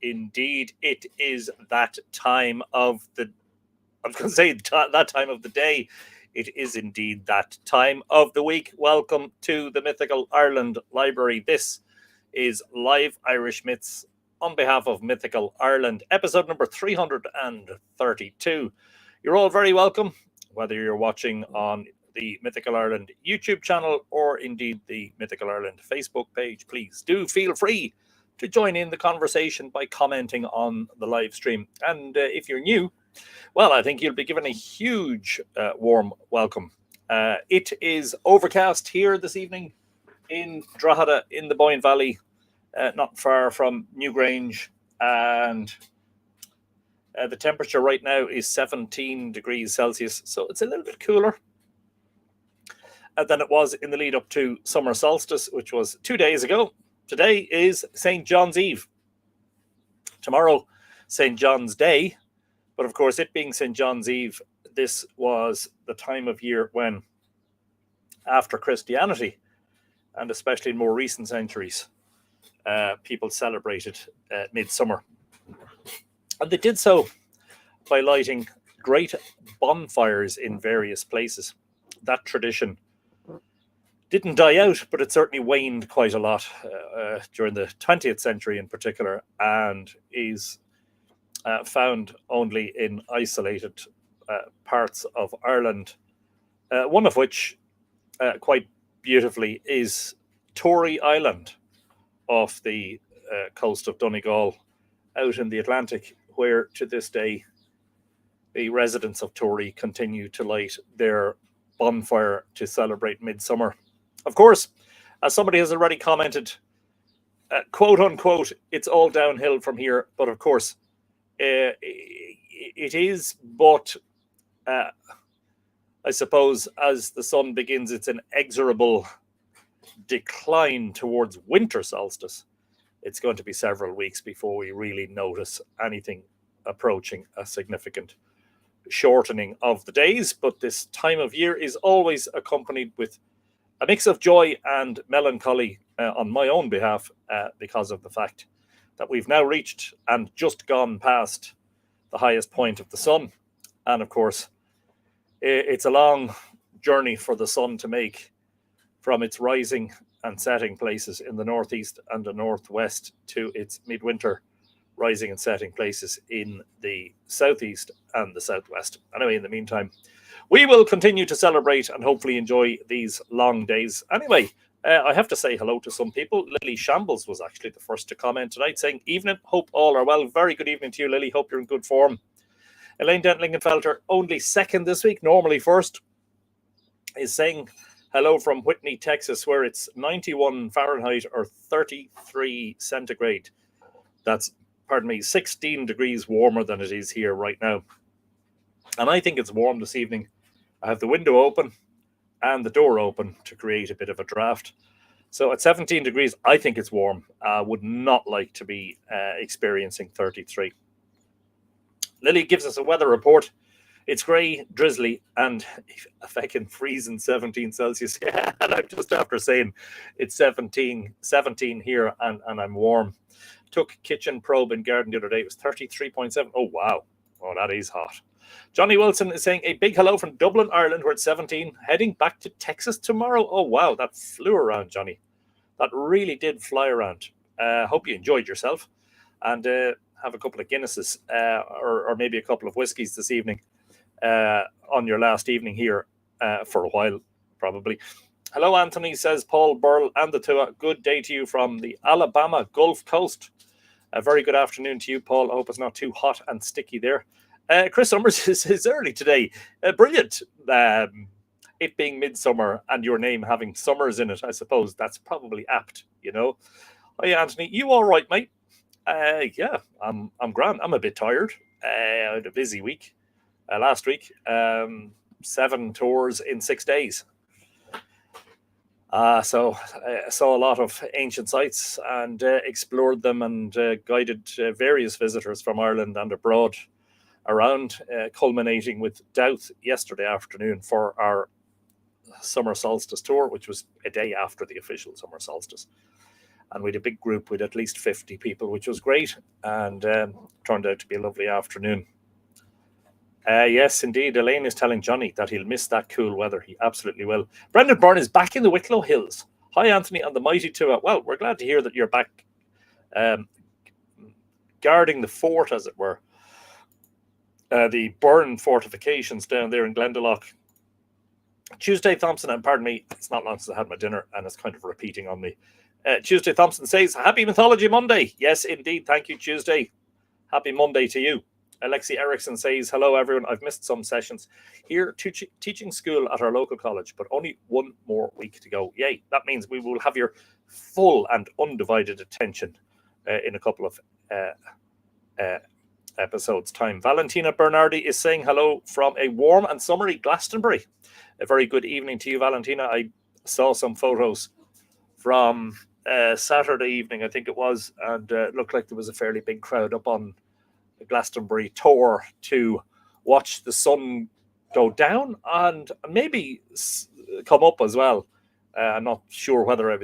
indeed it is that time of the, I was going to say that time of the day. It is indeed that time of the week. Welcome to the Mythical Ireland Library. This is Live Irish Myths on behalf of Mythical Ireland, episode number 332. You're all very welcome, whether you're watching on the Mythical Ireland YouTube channel or indeed the Mythical Ireland Facebook page. Please do feel free to join in the conversation by commenting on the live stream. And if you're new, well, I think you'll be given a huge warm welcome. It is overcast here this evening in Drogheda in the Boyne Valley, not far from Newgrange, and the temperature right now is 17 degrees Celsius, so it's a little bit cooler than it was in the lead up to summer solstice, which was 2 days ago. Today is St. John's Eve. Tomorrow, St. John's Day. But of course, it being St. John's Eve, this was the time of year when, after Christianity, and especially in more recent centuries, people celebrated midsummer. And they did so by lighting great bonfires in various places. That tradition didn't die out, but it certainly waned quite a lot during the 20th century in particular, and is found only in isolated parts of Ireland, one of which, quite beautifully, is Tory Island off the coast of Donegal, out in the Atlantic, where to this day the residents of Tory continue to light their bonfire to celebrate midsummer. Of course, as somebody has already commented, quote unquote, it's all downhill from here. But of course, it is. But I suppose as the sun begins its inexorable decline towards winter solstice, it's going to be several weeks before we really notice anything approaching a significant shortening of the days. But this time of year is always accompanied with a mix of joy and melancholy on my own behalf, because of the fact that we've now reached and just gone past the highest point of the sun. And of course, it's a long journey for the sun to make from its rising and setting places in the northeast and the northwest to its midwinter rising and setting places in the southeast and the southwest. Anyway, in the meantime, we will continue to celebrate and hopefully enjoy these long days. Anyway, I have to say hello to some people. Lily Shambles was actually the first to comment tonight, saying, "Evening, hope all are well." Very good evening to you, Lily. Hope you're in good form. Elaine Dent-Lingenfelter, only second this week, normally first, is saying hello from Whitney, Texas, where it's 91 Fahrenheit or 33 centigrade. That's, 16 degrees warmer than it is here right now. And I think it's warm this evening. I have the window open and the door open to create a bit of a draft. So at 17 degrees, I think it's warm. I would not like to be experiencing 33. Lily gives us a weather report. It's grey, drizzly, and a fucking freezing 17 Celsius. Yeah, and I'm just after saying it's 17 here, and I'm warm. Took kitchen probe in garden the other day. It was 33.7. Oh, wow. Oh, that is hot. Johnny Wilson is saying a big hello from Dublin, Ireland, where it's 17. Heading back to Texas tomorrow. Oh, wow. That flew around, Johnny. That really did fly around. Hope you enjoyed yourself. And have a couple of Guinnesses or maybe a couple of whiskies this evening on your last evening here for a while, probably. Hello, Anthony, says Paul Burl and the Tua. Good day to you from the Alabama Gulf Coast. A very good afternoon to you, Paul. I hope it's not too hot and sticky there. Chris Summers is early today. Brilliant. It being midsummer and your name having summers in it, I suppose that's probably apt, you know. Hi, Anthony. You all right, mate? Yeah, I'm grand. I'm a bit tired. I had a busy week last week. 7 tours in 6 days. So I saw a lot of ancient sites and explored them and guided various visitors from Ireland and abroad around, culminating with Dowth yesterday afternoon for our summer solstice tour, which was a day after the official summer solstice. And we had a big group with at least 50 people, which was great, and turned out to be a lovely afternoon. Yes, indeed. Elaine is telling Johnny that he'll miss that cool weather. He absolutely will. Brendan Byrne is back in the Wicklow Hills. Hi, Anthony, and the mighty two. Well, we're glad to hear that you're back guarding the fort, as it were. The Byrne fortifications down there in Glendalough. Tuesday Thompson, and pardon me, it's not long since I had my dinner, and it's kind of repeating on me. Tuesday Thompson says, Happy Mythology Monday. Yes, indeed. Thank you, Tuesday. Happy Monday to you. Alexi Erickson says, hello, everyone. I've missed some sessions here teaching school at our local college, but only one more week to go. Yay. That means we will have your full and undivided attention in a couple of episodes' time. Valentina Bernardi is saying hello from a warm and summery Glastonbury. A very good evening to you, Valentina. I saw some photos from Saturday evening, I think it was, and it looked like there was a fairly big crowd up on the Glastonbury Tor to watch the sun go down and maybe come up as well. I'm not sure whether I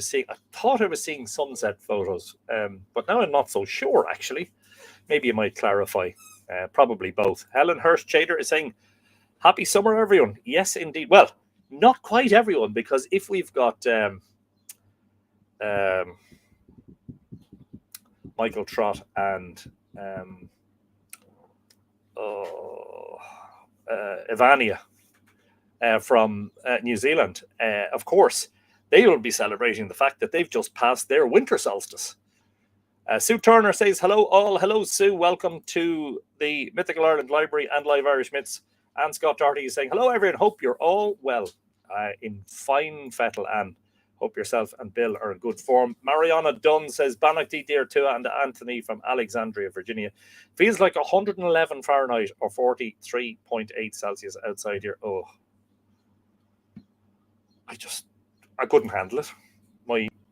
thought I was seeing sunset photos, but now I'm not so sure, actually. Maybe you might clarify. Probably both. Helen Hurst Chader is saying, happy summer, everyone. Yes, indeed. Well, not quite everyone, because if we've got Michael Trott and Ivania from New Zealand, of course, they will be celebrating the fact that they've just passed their winter solstice. Sue Turner says, hello all. Hello, Sue. Welcome to the Mythical Ireland Library and Live Irish Myths. And Scott Doherty is saying, hello, everyone. Hope you're all well. In fine fettle, Anne. Hope yourself and Bill are in good form. Mariana Dunn says, Bannock Dear Tua and Anthony from Alexandria, Virginia. Feels like 111 Fahrenheit or 43.8 Celsius outside here. Oh, I couldn't handle it.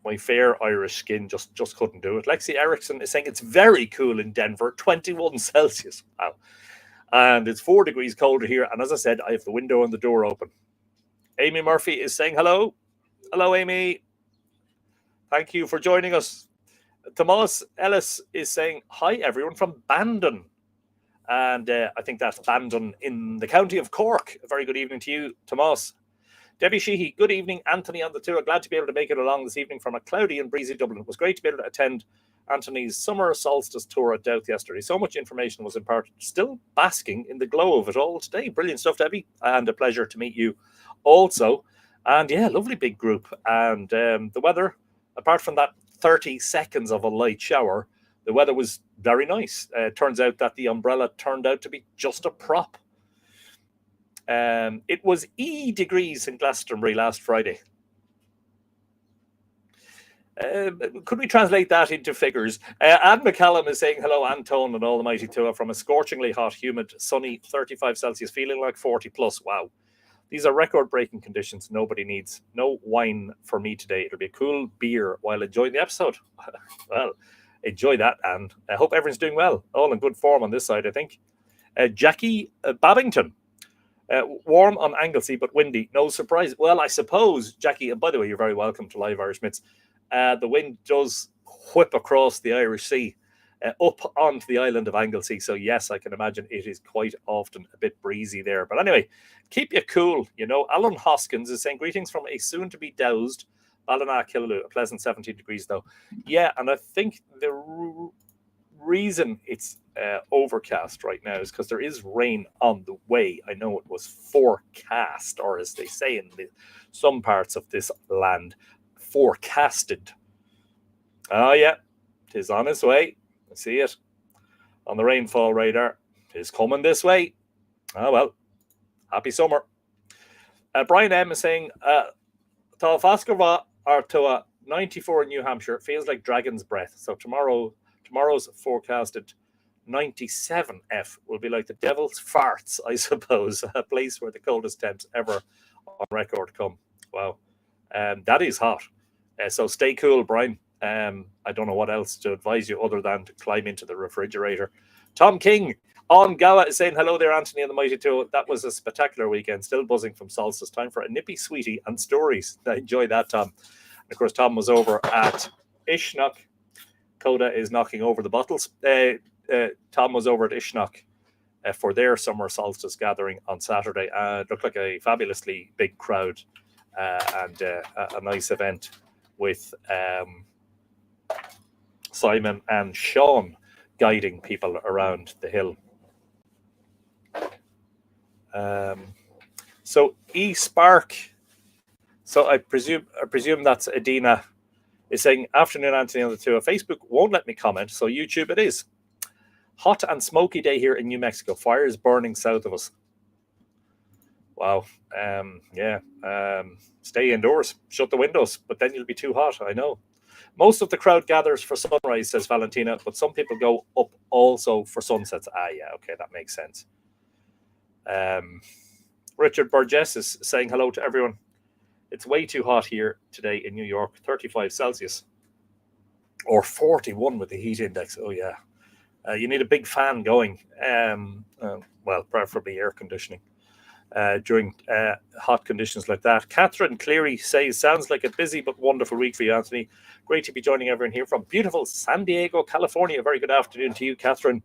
My fair Irish skin just couldn't do it. Lexi Erickson is saying it's very cool in Denver, 21 Celsius. Wow. And it's 4 degrees colder here. And as I said, I have the window and the door open. Amy Murphy is saying hello. Hello, Amy. Thank you for joining us. Tomas Ellis is saying, hi, everyone, from Bandon. And I think that's Bandon in the county of Cork. A very good evening to you, Tomas. Debbie Sheehy, good evening. Anthony on the tour. Glad to be able to make it along this evening from a cloudy and breezy Dublin. It was great to be able to attend Anthony's summer solstice tour at Dowth yesterday. So much information was imparted. Still basking in the glow of it all today. Brilliant stuff, Debbie. And a pleasure to meet you also. And yeah, lovely big group. And the weather, apart from that 30 seconds of a light shower, the weather was very nice. Turns out that the umbrella turned out to be just a prop. It was degrees in Glastonbury last Friday. Could we translate that into figures? Anne McCallum is saying, hello, Antone and all the mighty Tua from a scorchingly hot, humid, sunny 35 Celsius, feeling like 40 plus. Wow. These are record-breaking conditions nobody needs. No wine for me today. It'll be a cool beer while enjoying the episode. Well, enjoy that, and I hope everyone's doing well. All in good form on this side, I think. Jackie Babington. Warm on Anglesey, but windy. No surprise. Well, I suppose, Jackie, and by the way, you're very welcome to Live Irish Myths. The wind does whip across the Irish Sea up onto the island of Anglesey. So, yes, I can imagine it is quite often a bit breezy there. But anyway, keep you cool. You know, Alan Hoskins is saying, greetings from a soon-to-be dowsed Ballina-Killaloe, a pleasant 17 degrees, though. Yeah, and I think the reason it's overcast right now is because there is rain on the way. I know it was forecast, or as they say in some parts of this land, forecasted. Oh, yeah, it is on its way. I see it on the rainfall radar. It is coming this way. Oh, well, happy summer. Brian M is saying, Tá Fascova Artoa 94 in New Hampshire. Feels like dragon's breath. So tomorrow's forecasted 97 F will be like the devil's farts, I suppose. A place where the coldest temps ever on record come. Wow. That is hot. So stay cool, Brian. I don't know what else to advise you other than to climb into the refrigerator. Tom King on Gowa is saying, hello there, Anthony and the Mighty Two. That was a spectacular weekend. Still buzzing from solstice. Time for a nippy sweetie and stories. I enjoy that, Tom. And of course, Tom was over at Ishnock. Coda is knocking over the bottles. Tom was over at Ishnock for their summer solstice gathering on Saturday. It looked like a fabulously big crowd and a nice event with Simon and Sean guiding people around the hill. So E-Spark. So I presume that's Adina is saying, afternoon, Anthony on the tour. Facebook won't let me comment, so YouTube it is. Hot and smoky day here in New Mexico. Fires burning south of us. Wow. Stay indoors. Shut the windows, but then you'll be too hot, I know. Most of the crowd gathers for sunrise, says Valentina, but some people go up also for sunsets. Okay, that makes sense. Richard Burgess is saying hello to everyone. It's way too hot here today in New York, 35 Celsius or 41 with the heat index. Oh, yeah. You need a big fan going, well, preferably air conditioning during hot conditions like that. Catherine Cleary says, sounds like a busy but wonderful week for you, Anthony. Great to be joining everyone here from beautiful San Diego, California. Very good afternoon to you, Catherine.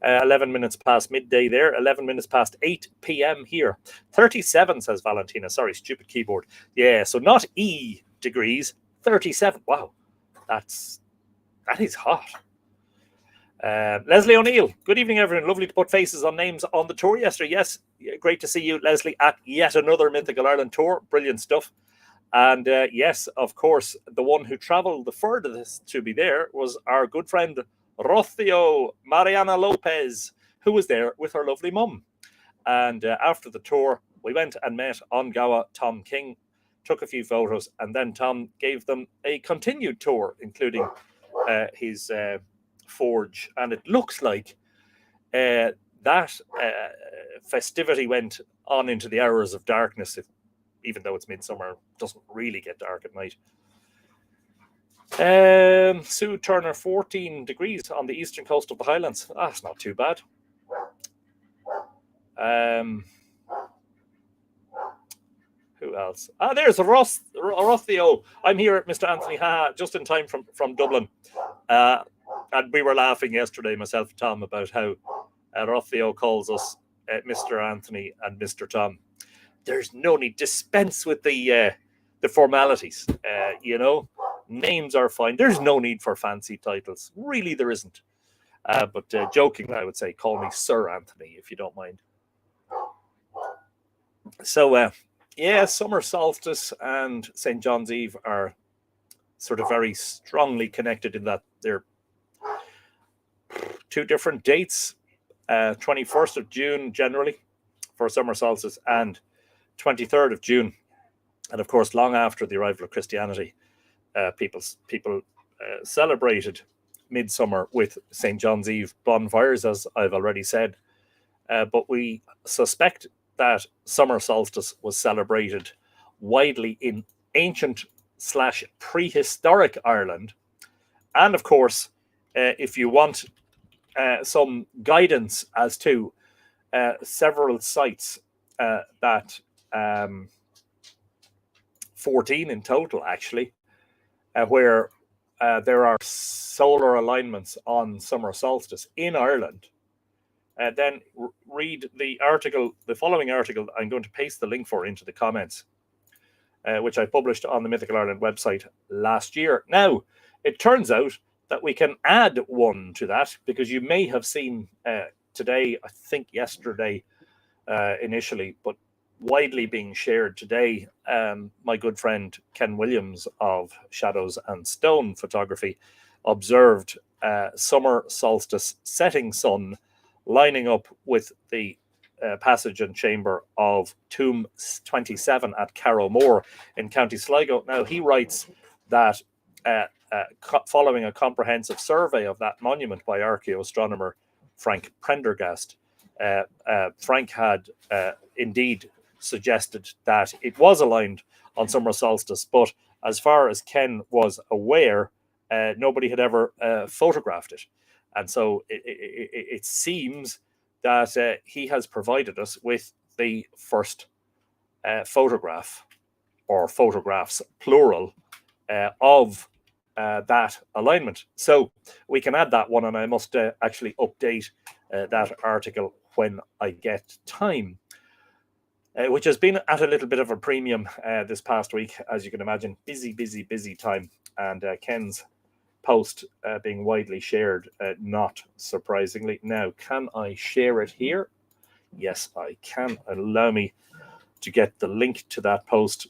11 minutes past midday there, 11 minutes past 8 p.m. here. 37, says Valentina. Sorry, stupid keyboard. Yeah, so not E degrees, 37. Wow, that is hot. Leslie O'Neill, good evening, everyone. Lovely to put faces on names on the tour yesterday. Yes, great to see you, Leslie, at yet another Mythical Ireland tour. Brilliant stuff. And yes, of course, the one who travelled the furthest to be there was our good friend Rocio Mariana Lopez, who was there with her lovely mum. And after the tour, we went and met on Goa Tom King, took a few photos, and then Tom gave them a continued tour, including his forge. And it looks like that festivity went on into the hours of darkness, even though it's midsummer, it doesn't really get dark at night. Sue Turner, 14 degrees on the eastern coast of the Highlands. That's not too bad. Who else? There's Rothio. I'm here at Mr. Anthony just in time from Dublin. And we were laughing yesterday, myself and Tom, about how Rothio calls us Mr. Anthony and Mr. Tom. There's no need. Dispense with the formalities, Names are fine. There's no need for fancy titles. Really, there isn't. But jokingly, I would say, call me Sir Anthony, if you don't mind. So, summer solstice and St. John's Eve are sort of very strongly connected in that they're two different dates. 21st of June, generally, for summer solstice, and 23rd of June. And, of course, long after the arrival of Christianity, people celebrated midsummer with St. John's Eve bonfires, as I've already said. But we suspect that summer solstice was celebrated widely in ancient/prehistoric Ireland. And, of course, if you want some guidance as to several sites that 14 in total, actually, where there are solar alignments on summer solstice in Ireland, then read the following article. I'm going to paste the link for into the comments, which I published on the Mythical Ireland website last year. Now, it turns out that we can add one to that, because you may have seen today, I think yesterday initially, but widely being shared today, my good friend Ken Williams of Shadows and Stone Photography observed summer solstice setting sun lining up with the passage and chamber of Tomb 27 at Carrowmore in County Sligo. Now, he writes that following a comprehensive survey of that monument by archaeoastronomer Frank Prendergast, Frank had indeed suggested that it was aligned on summer solstice, but as far as Ken was aware, nobody had ever photographed it. And so it seems that he has provided us with the first photograph, or photographs plural, of that alignment. So we can add that one, and I must actually update that article when I get time, which has been at a little bit of a premium this past week, as you can imagine. Busy time, and Ken's post being widely shared, not surprisingly. Now, can I share it here? Yes, I can. Allow me to get the link to that post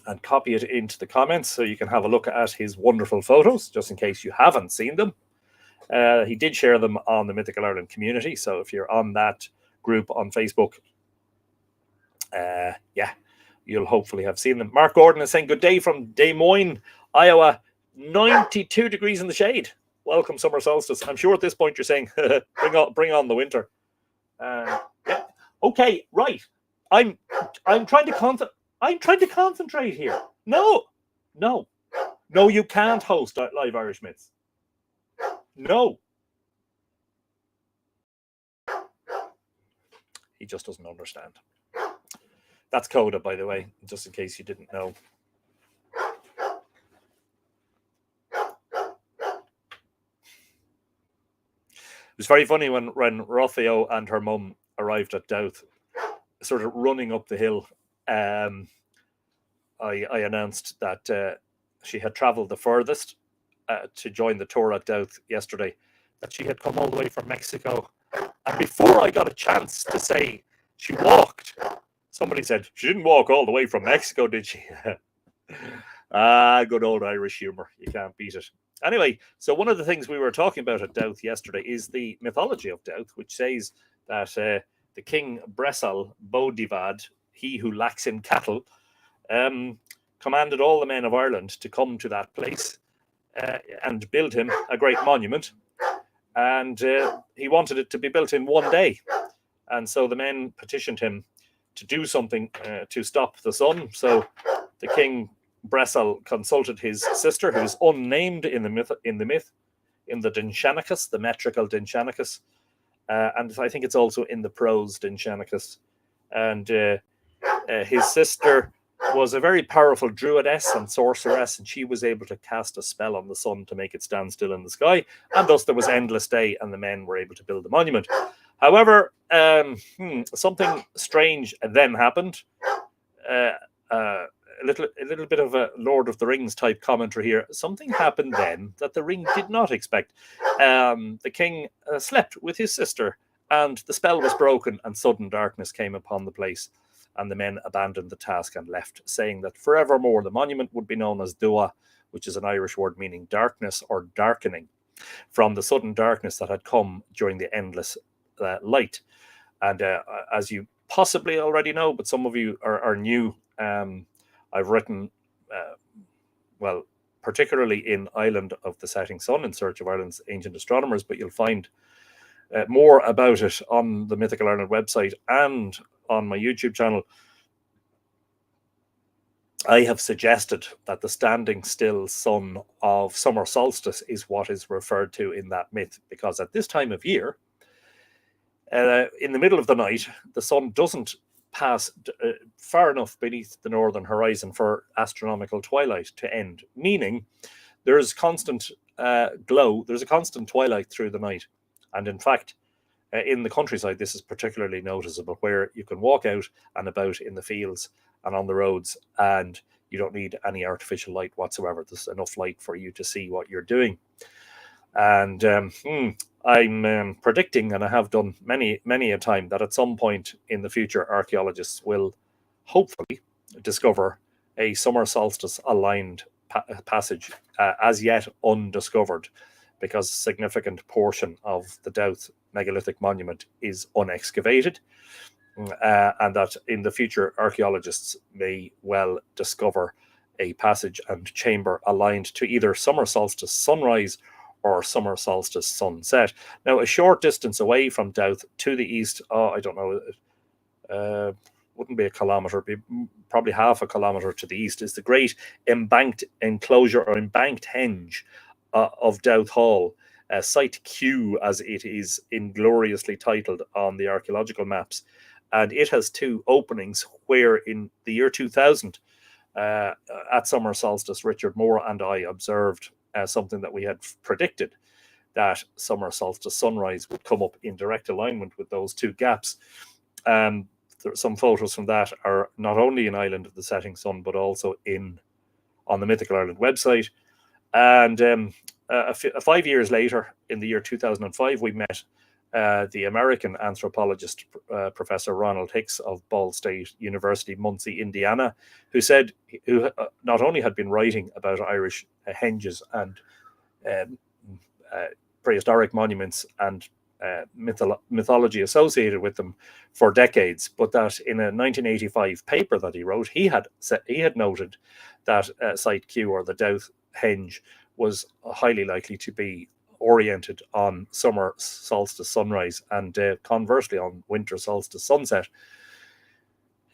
and copy it into the comments so you can have a look at his wonderful photos, just in case you haven't seen them. He did share them on the Mythical Ireland community, so if you're on that group on Facebook, yeah, you'll hopefully have seen them. Mark Gordon is saying, good day from Des Moines, Iowa, 92 degrees in the shade. Welcome summer solstice. I'm sure at this point you're saying, bring on the winter. Yeah. Okay, right. I'm trying to concentrate here. No, you can't host Live Irish Myths. No. He just doesn't understand. That's Coda, by the way, just in case you didn't know. It was very funny when Rothio and her mum arrived at Dowth, sort of running up the hill. I announced that she had travelled the furthest to join the tour at Dowth yesterday, that she had come all the way from Mexico. And before I got a chance to say she walked, somebody said, she didn't walk all the way from Mexico, did she? Good old Irish humour. You can't beat it. Anyway, so one of the things we were talking about at Dowth yesterday is the mythology of Dowth, which says that the king Bresal Bodivad, he who lacks in cattle, commanded all the men of Ireland to come to that place and build him a great monument. And he wanted it to be built in one day. And so the men petitioned him to do something to stop the sun. So the king Bresal consulted his sister, who's unnamed in the myth, in the Dinshanicus, the metrical Dinshanicus, and I think it's also in the prose Dinshanicus. And his sister was a very powerful druidess and sorceress, and she was able to cast a spell on the sun to make it stand still in the sky, and thus there was endless day, and the men were able to build the monument. However, something strange then happened. A little bit of a Lord of the Rings type commentary here. Something happened then that the ring did not expect. The king slept with his sister, and the spell was broken, and sudden darkness came upon the place, and the men abandoned the task and left, saying that forevermore the monument would be known as Dua, which is an Irish word meaning darkness or darkening, from the sudden darkness that had come during the endless light. And as you possibly already know, but some of you are new, I've written, well, particularly in Island of the Setting Sun, in search of Ireland's ancient astronomers, but you'll find more about it on the Mythical Ireland website and on my YouTube channel. I have suggested that the standing still sun of summer solstice is what is referred to in that myth, because at this time of year, in the middle of the night, the sun doesn't pass far enough beneath the northern horizon for astronomical twilight to end, meaning there's constant glow, there's a constant twilight through the night. And in fact, in the countryside, this is particularly noticeable, where you can walk out and about in the fields and on the roads, and you don't need any artificial light whatsoever. There's enough light for you to see what you're doing. And I'm predicting, and I have done many a time, that at some point in the future, archaeologists will hopefully discover a summer solstice aligned passage as yet undiscovered, because a significant portion of the Dowth megalithic monument is unexcavated, and that in the future archaeologists may well discover a passage and chamber aligned to either summer solstice sunrise or summer solstice sunset. Now, a short distance away from Dowth to the east, I don't know, wouldn't be a kilometre, be probably half a kilometre to the east, is the great embanked enclosure or embanked henge of Dowth Hall, Site Q as it is ingloriously titled on the archaeological maps. And it has two openings where in the year 2000, at summer solstice, Richard Moore and I observed something that we had predicted, that summer solstice sunrise would come up in direct alignment with those two gaps. Some photos from that are not only in Island of the Setting Sun, but also on the Mythical Ireland website. And 5 years later, in the year 2005, we met the American anthropologist, Professor Ronald Hicks of Ball State University, Muncie, Indiana, who not only had been writing about Irish henges and prehistoric monuments and mythology associated with them for decades, but that in a 1985 paper that he wrote, he had noted that Site Q, or the Dowth henge, was highly likely to be oriented on summer solstice sunrise and conversely on winter solstice sunset.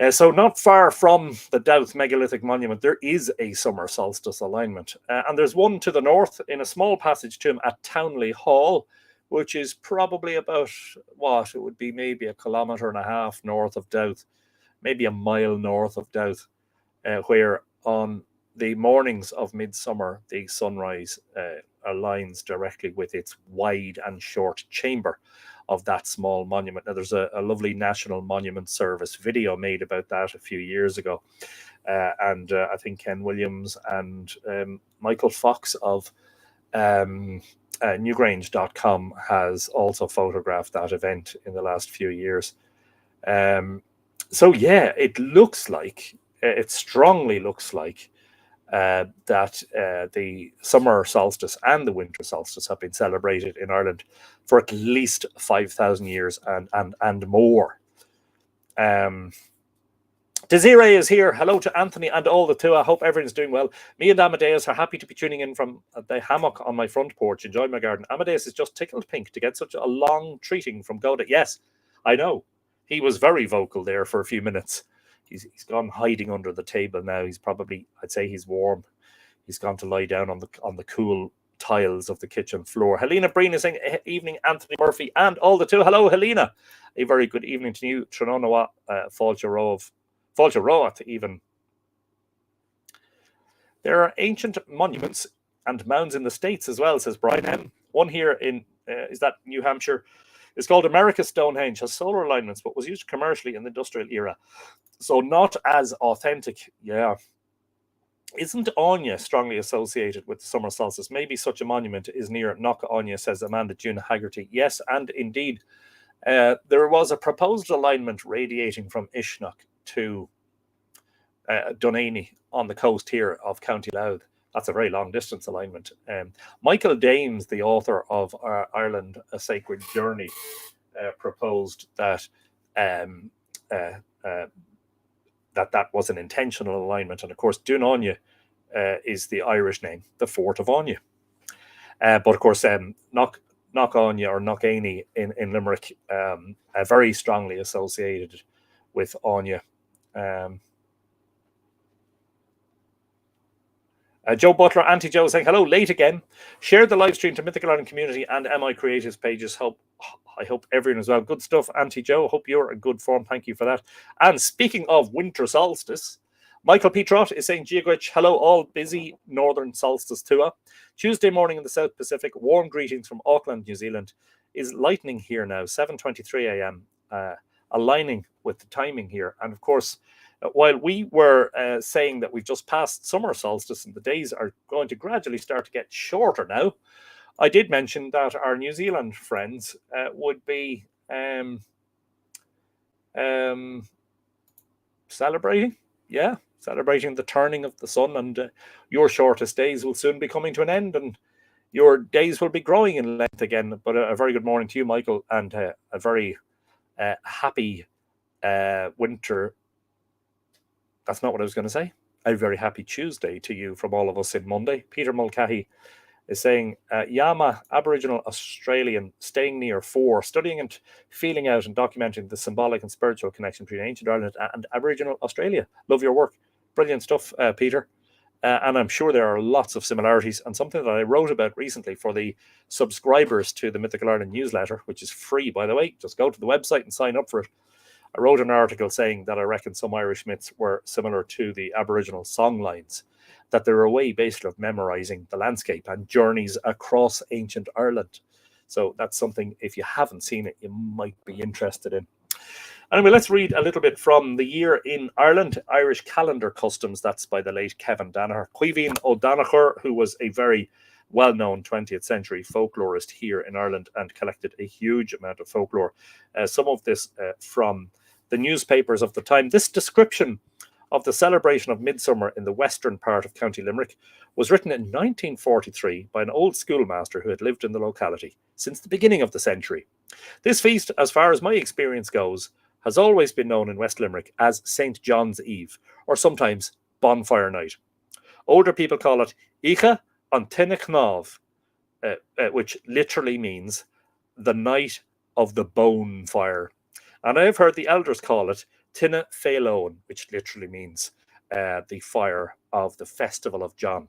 So not far from the Dowth megalithic monument, there is a summer solstice alignment. And there's one to the north in a small passage tomb at Townley Hall, which is probably about, it would be maybe 1.5 kilometers north of Dowth, maybe a mile north of Dowth, where on the mornings of midsummer, the sunrise aligns directly with its wide and short chamber of that small monument. Now, there's a lovely National Monument Service video made about that a few years ago. And I think Ken Williams and Michael Fox of Newgrange.com has also photographed that event in the last few years. So yeah, it strongly looks like that the summer solstice and the winter solstice have been celebrated in Ireland for at least 5,000 years and more. Desiree is here. Hello to Anthony and all the two. I hope everyone's doing well. Me and Amadeus are happy to be tuning in from the hammock on my front porch, enjoying my garden. Amadeus is just tickled pink to get such a long treating from Goda. Yes, I know. He was very vocal there for a few minutes. He's gone hiding under the table now. He's probably, I'd say he's warm. He's gone to lie down on the cool tiles of the kitchen floor. Helena Breen is saying, evening, Anthony Murphy and all the two. Hello, Helena. A very good evening to you. Trononoa, Fáilte Roth even. There are ancient monuments and mounds in the States as well, says Brian M. One here in, is that New Hampshire? It's called America Stonehenge, has solar alignments, but was used commercially in the industrial era. So not as authentic, yeah. Isn't Anya strongly associated with the summer solstice? Maybe such a monument is near Knock Anya, says Amanda June Haggerty. Yes, and indeed, there was a proposed alignment radiating from Ishnock to Dunaney on the coast here of County Louth. That's a very long distance alignment. Michael Dames, the author of Ireland, A Sacred Journey, proposed that that was an intentional alignment. And of course, Dún Anya is the Irish name, the Fort of Anya. But of course, Knock Anya or Knock Aney in Limerick, very strongly associated with Anya. Joe Butler, Auntie Joe saying, hello, late again. Share the live stream to Mythical Ireland Community and MI Creatives pages. I hope everyone is well. Good stuff, Auntie Joe. Hope you're in good form. Thank you for that. And speaking of winter solstice, Michael P. Trott is saying, Giagwich, hello, all busy northern solstice tour. Tuesday morning in the South Pacific. Warm greetings from Auckland, New Zealand. Is lightning here now, 7:23 a.m. Aligning with the timing here. And of course, while we were saying that we've just passed summer solstice and the days are going to gradually start to get shorter now, I did mention that our New Zealand friends would be celebrating the turning of the sun, and your shortest days will soon be coming to an end, and your days will be growing in length again. But a very good morning to you, Michael, and a very happy winter. That's not what I was going to say. A very happy Tuesday to you from all of us in Monday. Peter Mulcahy is saying, Yama, Aboriginal Australian, staying near 4, studying and feeling out and documenting the symbolic and spiritual connection between ancient Ireland and Aboriginal Australia. Love your work. Brilliant stuff, Peter. And I'm sure there are lots of similarities, and something that I wrote about recently for the subscribers to the Mythical Ireland newsletter, which is free, by the way. Just go to the website and sign up for it. I wrote an article saying that I reckon some Irish myths were similar to the Aboriginal songlines, that they're a way basically of memorizing the landscape and journeys across ancient Ireland. So that's something, if you haven't seen it, you might be interested in. Anyway, let's read a little bit from The Year in Ireland, Irish Calendar Customs. That's by the late Kevin Danaher. Caoimhín O'Donoghue, who was a very well-known 20th century folklorist here in Ireland and collected a huge amount of folklore. Some of this from the newspapers of the time. This description of the celebration of midsummer in the western part of County Limerick was written in 1943 by an old schoolmaster who had lived in the locality since the beginning of the century. This feast, as far as my experience goes, has always been known in West Limerick as St. John's Eve, or sometimes Bonfire Night. Older people call it Icha an Tinach, which literally means the night of the bonfire. And I've heard the elders call it Tinna Féilón, which literally means the fire of the Festival of John.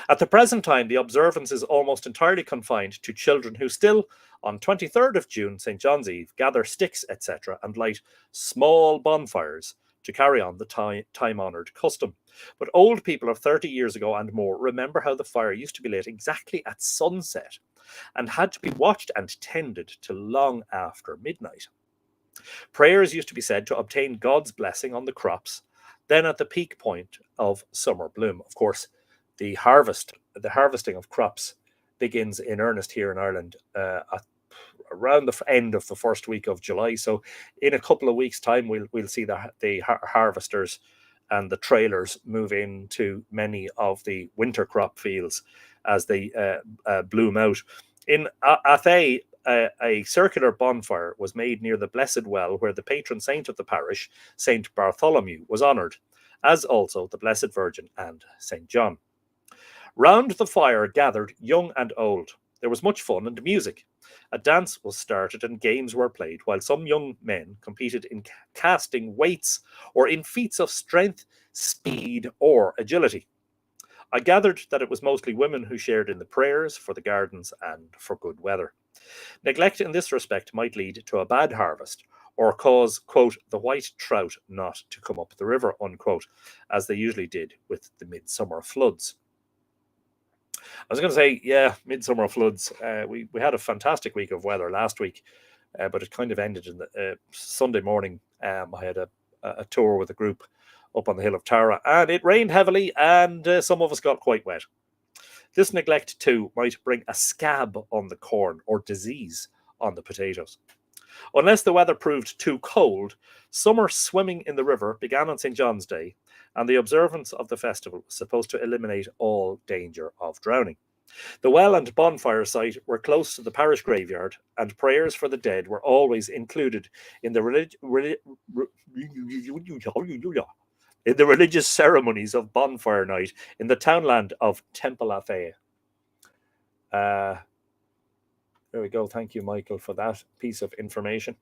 At the present time, the observance is almost entirely confined to children who still, on 23rd of June, St. John's Eve, gather sticks, etc., and light small bonfires to carry on the time-honoured custom. But old people of 30 years ago and more remember how the fire used to be lit exactly at sunset and had to be watched and tended till long after midnight. Prayers used to be said to obtain God's blessing on the crops, then at the peak point of summer bloom. Of course, the harvesting of crops begins in earnest here in Ireland around the end of the first week of July. So in a couple of weeks' time, we'll see the harvesters and the trailers move into many of the winter crop fields as they bloom out. In Athay, a circular bonfire was made near the Blessed Well, where the patron saint of the parish, Saint Bartholomew, was honoured, as also the Blessed Virgin and Saint John. Round the fire gathered young and old. There was much fun and music. A dance was started and games were played, while some young men competed in casting weights or in feats of strength, speed, or agility. I gathered that it was mostly women who shared in the prayers for the gardens and for good weather. Neglect in this respect might lead to a bad harvest or cause, quote, the white trout not to come up the river, unquote, as they usually did with the midsummer floods. I was going to say, yeah, midsummer floods. We had a fantastic week of weather last week, but it kind of ended in the Sunday morning. I had a tour with a group up on the hill of Tara, and it rained heavily, and some of us got quite wet. This neglect, too, might bring a scab on the corn or disease on the potatoes. Unless the weather proved too cold, summer swimming in the river began on St. John's Day, and the observance of the festival was supposed to eliminate all danger of drowning. The well and bonfire site were close to the parish graveyard, and prayers for the dead were always included in the religious ceremonies of bonfire night in the townland of Temple Athay. There we go. Thank you, Michael, for that piece of information.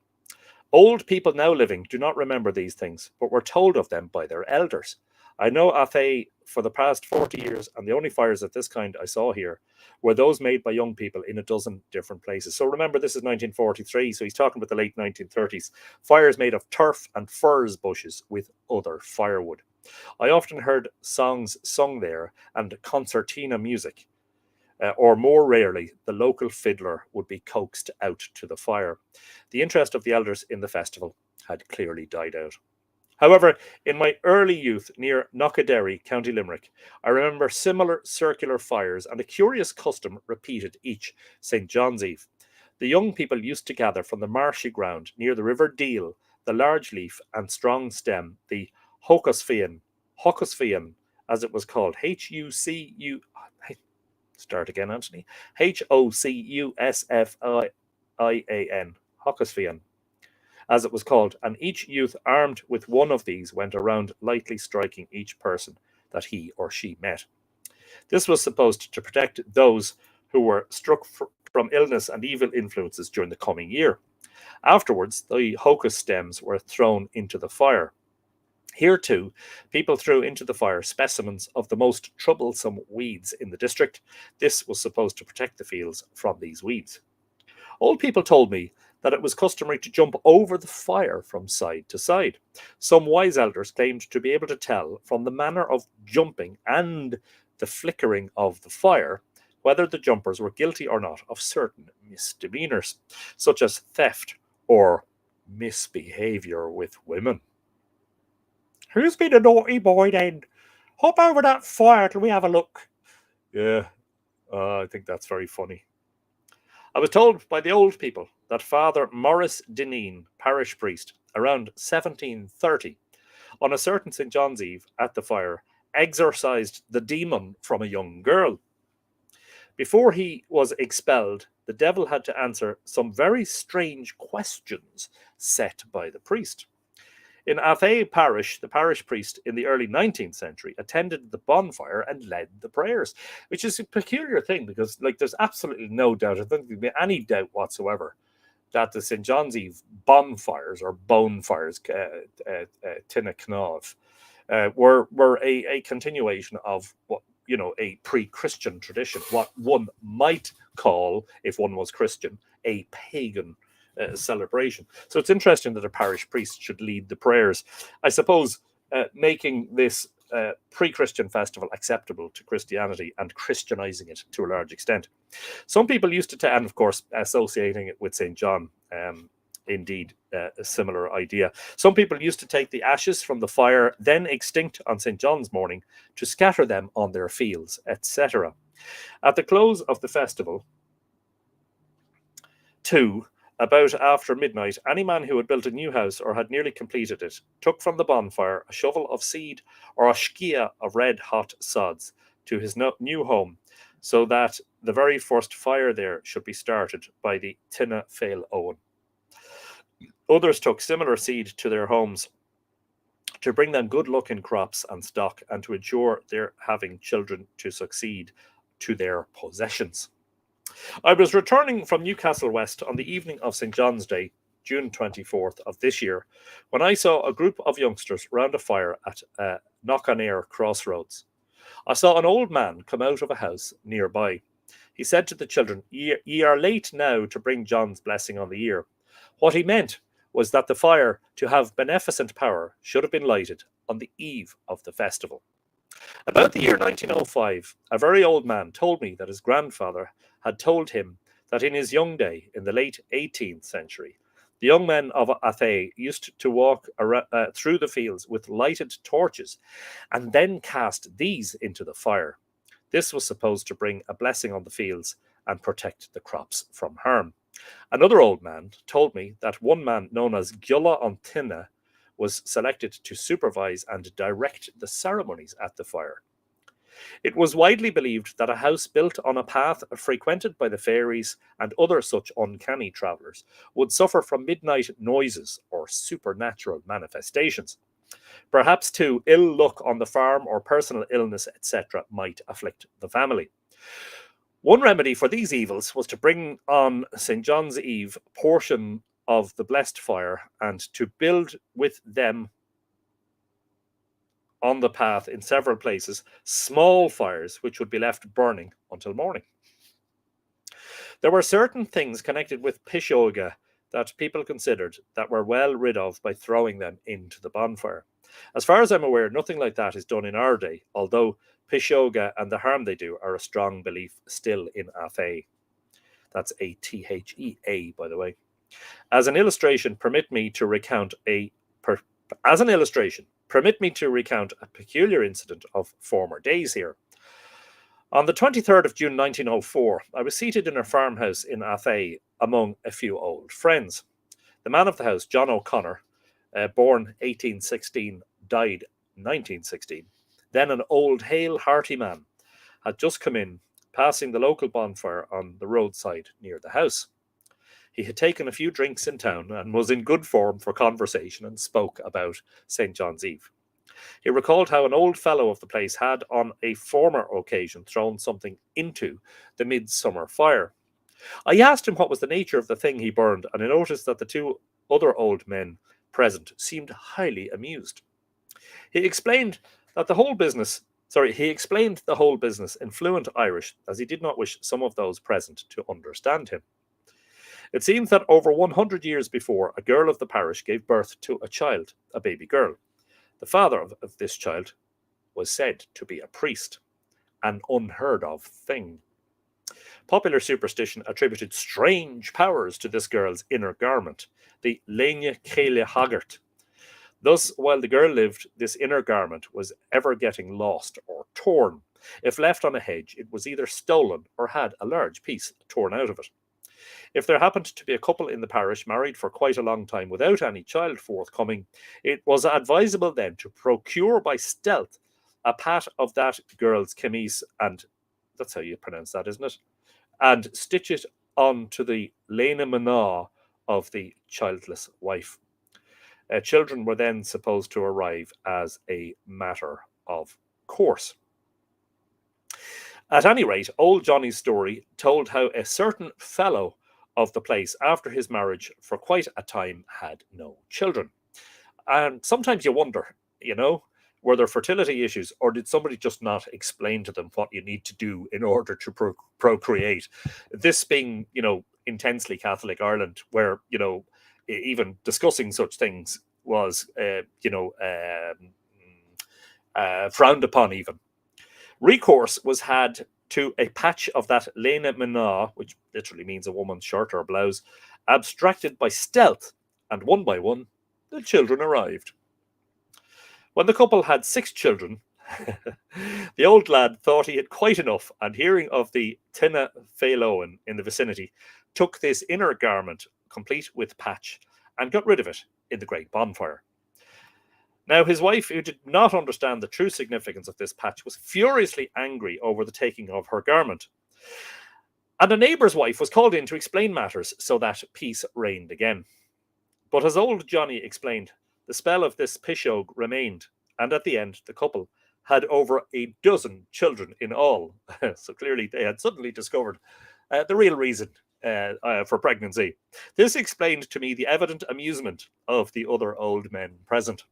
Old people now living do not remember these things, but were told of them by their elders. I know Athay for the past 40 years, and the only fires of this kind I saw here were those made by young people in a dozen different places. So remember, this is 1943, so he's talking about the late 1930s. Fires made of turf and furze bushes with other firewood. I often heard songs sung there and concertina music. Or more rarely, the local fiddler would be coaxed out to the fire. The interest of the elders in the festival had clearly died out. However, in my early youth near Knockaderry, County Limerick, I remember similar circular fires and a curious custom repeated each St. John's Eve. The young people used to gather from the marshy ground near the River Deal, the large leaf and strong stem, the Hocusfian, as it was called, Hucu. Start again, Anthony. Hocusfian, Hocusfian, as it was called, and each youth armed with one of these went around lightly striking each person that he or she met. This was supposed to protect those who were struck from illness and evil influences during the coming year. Afterwards, the hocus stems were thrown into the fire. Here, too, people threw into the fire specimens of the most troublesome weeds in the district. This was supposed to protect the fields from these weeds. Old people told me that it was customary to jump over the fire from side to side. Some wise elders claimed to be able to tell from the manner of jumping and the flickering of the fire whether the jumpers were guilty or not of certain misdemeanors, such as theft or misbehavior with women. Who's been a naughty boy then? Hop over that fire till we have a look. Yeah, I think that's very funny. I was told by the old people that Father Maurice Dineen, parish priest, around 1730, on a certain St. John's Eve at the fire, exorcised the demon from a young girl. Before he was expelled, the devil had to answer some very strange questions set by the priest. In Athay parish, the parish priest in the early 19th century attended the bonfire and led the prayers, which is a peculiar thing because, there's absolutely no doubt, I don't think there'd be any doubt whatsoever, that the St. John's Eve bonfires or bonfires, Tinnacknov, were a continuation of what, a pre-Christian tradition, what one might call, if one was Christian, a pagan celebration. So it's interesting that a parish priest should lead the prayers. I suppose making this pre-Christian festival acceptable to Christianity and Christianizing it to a large extent. Some people used to, and of course, associating it with St. John, indeed, a similar idea. Some people used to take the ashes from the fire then extinct on St. John's morning to scatter them on their fields, etc. At the close of the festival, too, about after midnight, any man who had built a new house or had nearly completed it took from the bonfire a shovel of seed or a shkia of red-hot sods to his new home, so that the very first fire there should be started by the Tinna Fail Owen. Others took similar seed to their homes to bring them good luck in crops and stock and to ensure their having children to succeed to their possessions. I was returning from Newcastle West on the evening of St. John's Day, June 24th of this year, when I saw a group of youngsters round a fire at Knockonair Crossroads. I saw an old man come out of a house nearby. He said to the children, "Ye are late now to bring John's blessing on the year." What he meant was that the fire, to have beneficent power, should have been lighted on the eve of the festival. About the year 1905, a very old man told me that his grandfather had told him that in his young day, in the late 18th century, the young men of Athay used to walk through the fields with lighted torches and then cast these into the fire. This was supposed to bring a blessing on the fields and protect the crops from harm. Another old man told me that one man known as Gyula on Tinna was selected to supervise and direct the ceremonies at the fire. It was widely believed that a house built on a path frequented by the fairies and other such uncanny travellers would suffer from midnight noises or supernatural manifestations. Perhaps, too, ill luck on the farm or personal illness, etc., might afflict the family. One remedy for these evils was to bring on St. John's Eve a portion of the blessed fire and to build with them on the path in several places small fires which would be left burning until morning. There were certain things connected with pishoga that people considered that were well rid of by throwing them into the bonfire. As far as I'm aware, nothing like that is done in our day, although pishoga and the harm they do are a strong belief still in Athay. That's A-T-H-E-A, by the way. As an illustration, permit me to recount a peculiar incident of former days here. On the 23rd of June 1904, I was seated in a farmhouse in Athay among a few old friends. The man of the house, John O'Connor, born 1816, died 1916, then an old, hale, hearty man, had just come in, passing the local bonfire on the roadside near the house. He had taken a few drinks in town and was in good form for conversation and spoke about St. John's Eve. He recalled how an old fellow of the place had on a former occasion thrown something into the midsummer fire. I asked him what was the nature of the thing he burned, and I noticed that the two other old men present seemed highly amused. He explained the whole business in fluent Irish, as he did not wish some of those present to understand him. It seems that over 100 years before, a girl of the parish gave birth to a child, a baby girl. The father of this child was said to be a priest, an unheard of thing. Popular superstition attributed strange powers to this girl's inner garment, the Lenya Céile Hagart. Thus, while the girl lived, this inner garment was ever getting lost or torn. If left on a hedge, it was either stolen or had a large piece torn out of it. If there happened to be a couple in the parish married for quite a long time without any child forthcoming, it was advisable then to procure by stealth a pat of that girl's chemise, and that's how you pronounce that, isn't it? And stitch it onto the lena mana of the childless wife. Children were then supposed to arrive as a matter of course. At any rate, old Johnny's story told how a certain fellow of the place, after his marriage for quite a time, had no children. And sometimes you wonder, were there fertility issues, or did somebody just not explain to them what you need to do in order to procreate? This being, intensely Catholic Ireland, where, even discussing such things was, frowned upon even. Recourse was had to a patch of that lena mana, which literally means a woman's shirt or blouse, abstracted by stealth, and one by one, the children arrived. When the couple had 6 children, the old lad thought he had quite enough, and hearing of the Tinna Féloin in the vicinity, took this inner garment, complete with patch, and got rid of it in the great bonfire. Now, his wife, who did not understand the true significance of this patch, was furiously angry over the taking of her garment. And a neighbour's wife was called in to explain matters, so that peace reigned again. But as old Johnny explained, the spell of this pishog remained, and at the end, the couple had over a dozen children in all. So clearly they had suddenly discovered the real reason for pregnancy. This explained to me the evident amusement of the other old men present.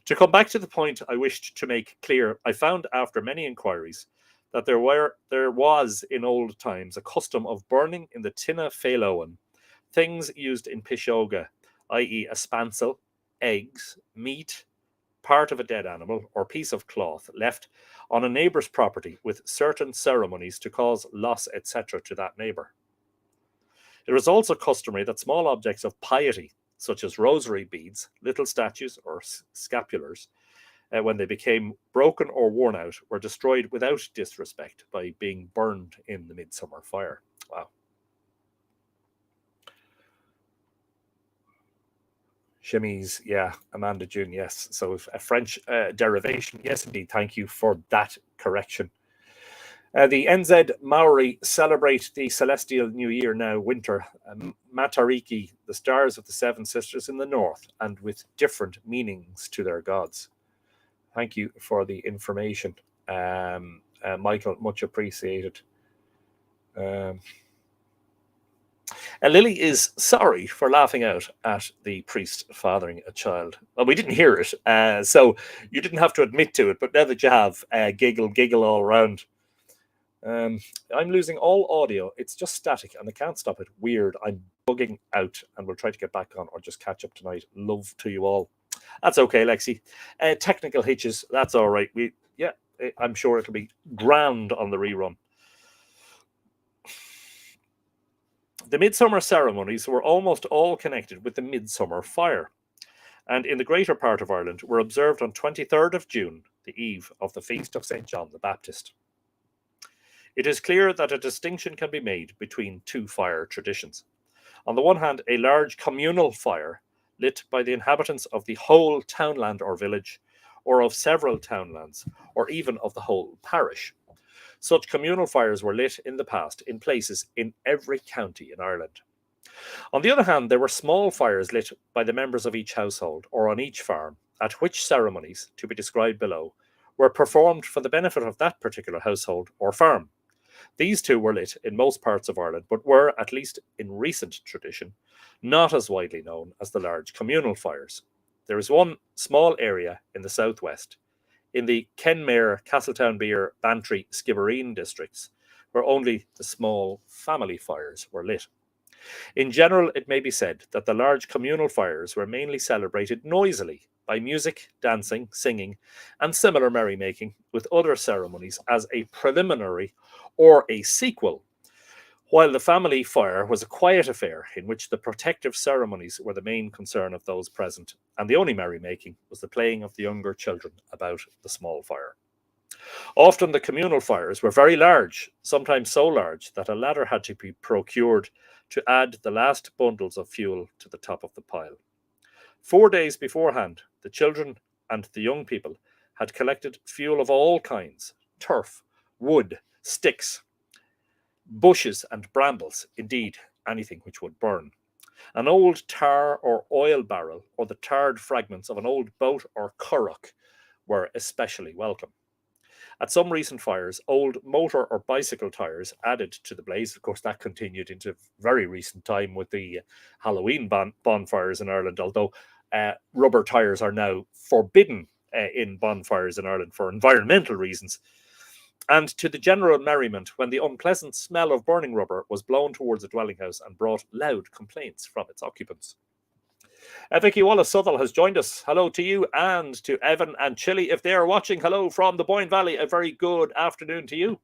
To come back to the point I wished to make clear, I found after many inquiries that there was in old times a custom of burning in the Tinna Féloin things used in pishoga, i.e. a spancel, eggs, meat, part of a dead animal, or piece of cloth left on a neighbour's property with certain ceremonies to cause loss, etc. to that neighbour. It was also customary that small objects of piety, such as rosary beads, little statues, or scapulars, when they became broken or worn out, were destroyed without disrespect by being burned in the midsummer fire. Wow. Chemise, yeah, Amanda June, yes. So a French derivation, yes, indeed. Thank you for that correction. The NZ Maori celebrate the celestial new year now, winter, Matariki, the stars of the 7 sisters in the north, and with different meanings to their gods. Thank you for the information, Michael, much appreciated. Lily is sorry for laughing out at the priest fathering a child. Well, we didn't hear it, so you didn't have to admit to it, but now that you have, giggle all around. I'm losing all audio. It's just static, and I can't stop it. Weird. I'm bugging out, and we'll try to get back on or just catch up tonight. Love to you all. That's okay, Lexi. Technical hitches. That's all right. I'm sure it'll be grand on the rerun. The midsummer ceremonies were almost all connected with the midsummer fire, and in the greater part of Ireland were observed on 23rd of June, the eve of the feast of St. John the Baptist. It is clear that a distinction can be made between 2 fire traditions. On the one hand, a large communal fire lit by the inhabitants of the whole townland or village, or of several townlands, or even of the whole parish. Such communal fires were lit in the past in places in every county in Ireland. On the other hand, there were small fires lit by the members of each household or on each farm, at which ceremonies, to be described below, were performed for the benefit of that particular household or farm. These 2 were lit in most parts of Ireland, but were, at least in recent tradition, not as widely known as the large communal fires. There is one small area in the southwest, in the Kenmare, Castletownbere, Bantry, Skibbereen districts, where only the small family fires were lit. In general, it may be said that the large communal fires were mainly celebrated noisily by music, dancing, singing, and similar merrymaking, with other ceremonies as a preliminary or a sequel, while the family fire was a quiet affair in which the protective ceremonies were the main concern of those present, and the only merrymaking was the playing of the younger children about the small fire. Often the communal fires were very large, sometimes so large that a ladder had to be procured to add the last bundles of fuel to the top of the pile. 4 days beforehand, the children and the young people had collected fuel of all kinds: turf, wood, sticks, bushes, and brambles, indeed, anything which would burn. An old tar or oil barrel, or the tarred fragments of an old boat or curragh, were especially welcome. At some recent fires, old motor or bicycle tyres added to the blaze. Of course, that continued into very recent time with the Halloween bonfires in Ireland, although rubber tyres are now forbidden in bonfires in Ireland for environmental reasons. And to the general merriment when the unpleasant smell of burning rubber was blown towards a dwelling house and brought loud complaints from its occupants. Vicky Wallace Southall has joined us. Hello to you, and to Evan and Chile, if they are watching. Hello from the Boyne Valley. A very good afternoon to you.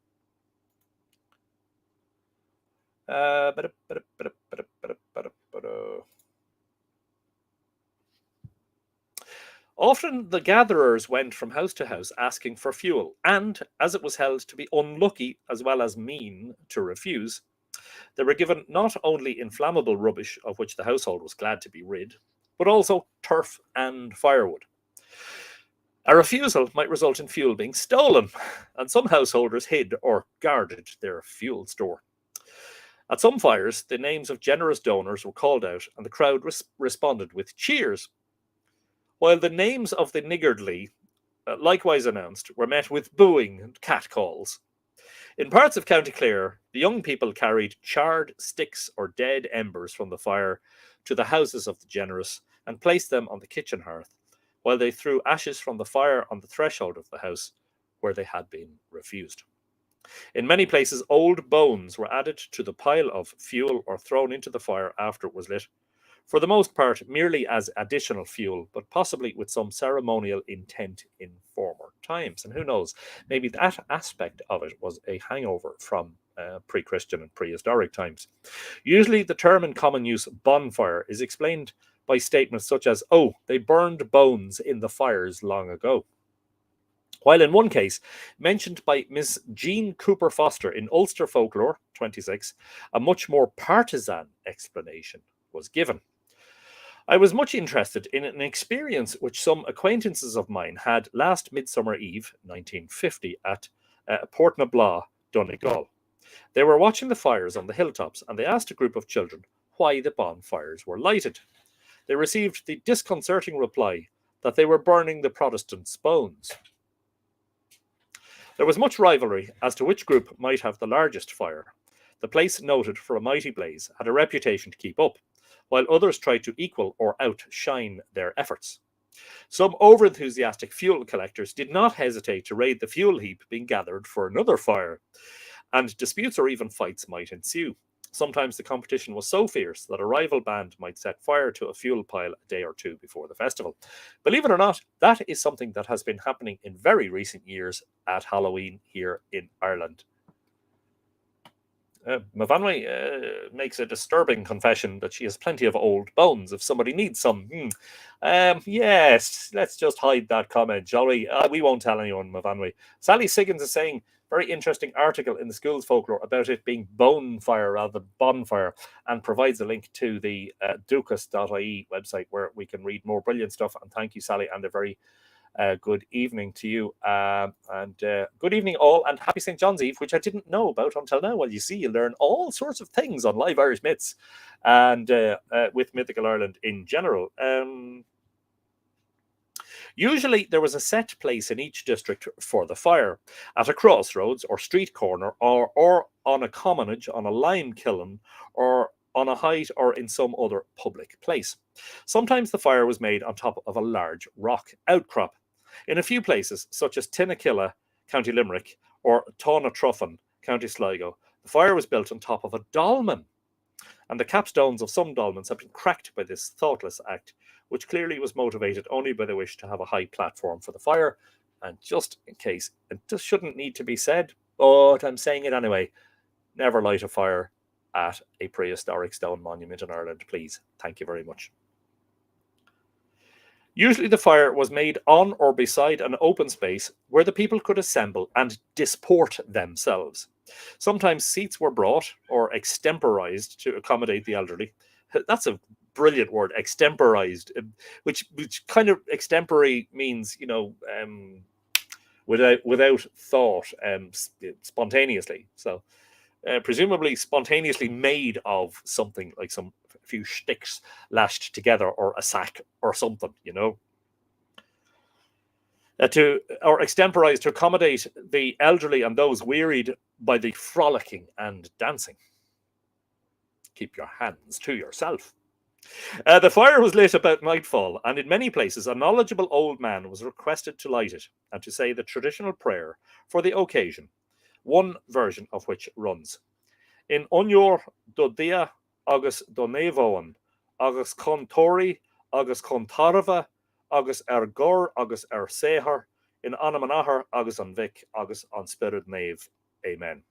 Often the gatherers went from house to house asking for fuel, and as it was held to be unlucky as well as mean to refuse, they were given not only inflammable rubbish of which the household was glad to be rid, but also turf and firewood. A refusal might result in fuel being stolen, and some householders hid or guarded their fuel store. At some fires, the names of generous donors were called out, and the crowd responded with cheers, while the names of the niggardly, likewise announced, were met with booing and catcalls. In parts of County Clare, the young people carried charred sticks or dead embers from the fire to the houses of the generous and placed them on the kitchen hearth, while they threw ashes from the fire on the threshold of the house where they had been refused. In many places, old bones were added to the pile of fuel or thrown into the fire after it was lit, for the most part merely as additional fuel, but possibly with some ceremonial intent in former times. And who knows, maybe that aspect of it was a hangover from pre-Christian and prehistoric times. Usually the term in common use, bonfire, is explained by statements such as, oh, they burned bones in the fires long ago. While in one case, mentioned by Miss Jean Cooper Foster in Ulster Folklore 26, a much more partisan explanation was given. I was much interested in an experience which some acquaintances of mine had last Midsummer Eve, 1950, at Portnablaw, Donegal. They were watching the fires on the hilltops, and they asked a group of children why the bonfires were lighted. They received the disconcerting reply that they were burning the Protestants' bones. There was much rivalry as to which group might have the largest fire. The place, noted for a mighty blaze, had a reputation to keep up, while others tried to equal or outshine their efforts. Some overenthusiastic fuel collectors did not hesitate to raid the fuel heap being gathered for another fire, and disputes or even fights might ensue. Sometimes the competition was so fierce that a rival band might set fire to a fuel pile a day or two before the festival. Believe it or not, that is something that has been happening in very recent years at Halloween here in Ireland. Mavanwe makes a disturbing confession that she has plenty of old bones if somebody needs some. Yes, let's just hide that comment, shall we? We won't tell anyone, Mavanwe. Sally Siggins is saying, very interesting article in the school's folklore about it being bonfire rather than bonfire, and provides a link to the ducas.ie website where we can read more brilliant stuff. And thank you, Sally, and a very good evening to you, and good evening all, and happy St. John's Eve, which I didn't know about until now. Well, you see, you learn all sorts of things on Live Irish Myths and with Mythical Ireland in general. Usually there was a set place in each district for the fire, at a crossroads or street corner, or on a commonage, on a lime kiln, or on a height, or in some other public place. Sometimes the fire was made on top of a large rock outcrop. In a few places, such as Tinakilla, County Limerick, or Taunatrufan, County Sligo, the fire was built on top of a dolmen. and the capstones of some dolmens have been cracked by this thoughtless act, which clearly was motivated only by the wish to have a high platform for the fire. And just in case, it just shouldn't need to be said, but I'm saying it anyway, never light a fire at a prehistoric stone monument in Ireland, please. Thank you very much. Usually the fire was made on or beside an open space where the people could assemble and disport themselves. Sometimes seats were brought or extemporized to accommodate the elderly. That's a brilliant word, extemporized, which kind of extempore means, without thought, spontaneously. So presumably spontaneously made of something like some few sticks lashed together or a sack or something, or extemporized to accommodate the elderly and those wearied by the frolicking and dancing. Keep your hands to yourself. The fire was lit about nightfall, and in many places a knowledgeable old man was requested to light it and to say the traditional prayer for the occasion, one version of which runs: In honor do dia agus do nevoan, agus contori, agus contarva, agus gor, agus sehar, in anamanahar, agus an vic, agus an spirit nave. Amen.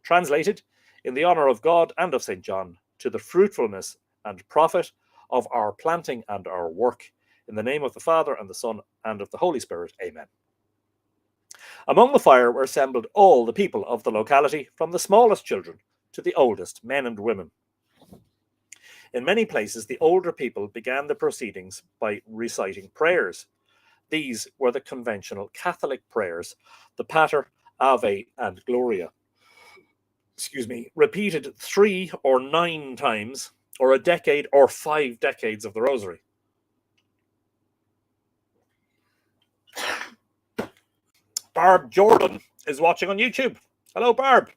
Translated, in the honor of God and of St. John, to the fruitfulness and profit of our planting and our work, in the name of the Father and the Son and of the Holy Spirit. Amen. Among the fire were assembled all the people of the locality, from the smallest children to the oldest, men and women. In many places, the older people began the proceedings by reciting prayers. These were the conventional Catholic prayers, the Pater, Ave, and Gloria. Repeated 3 or 9 times, or a decade or 5 decades of the Rosary. Barb Jordan is watching on YouTube. Hello, Barb.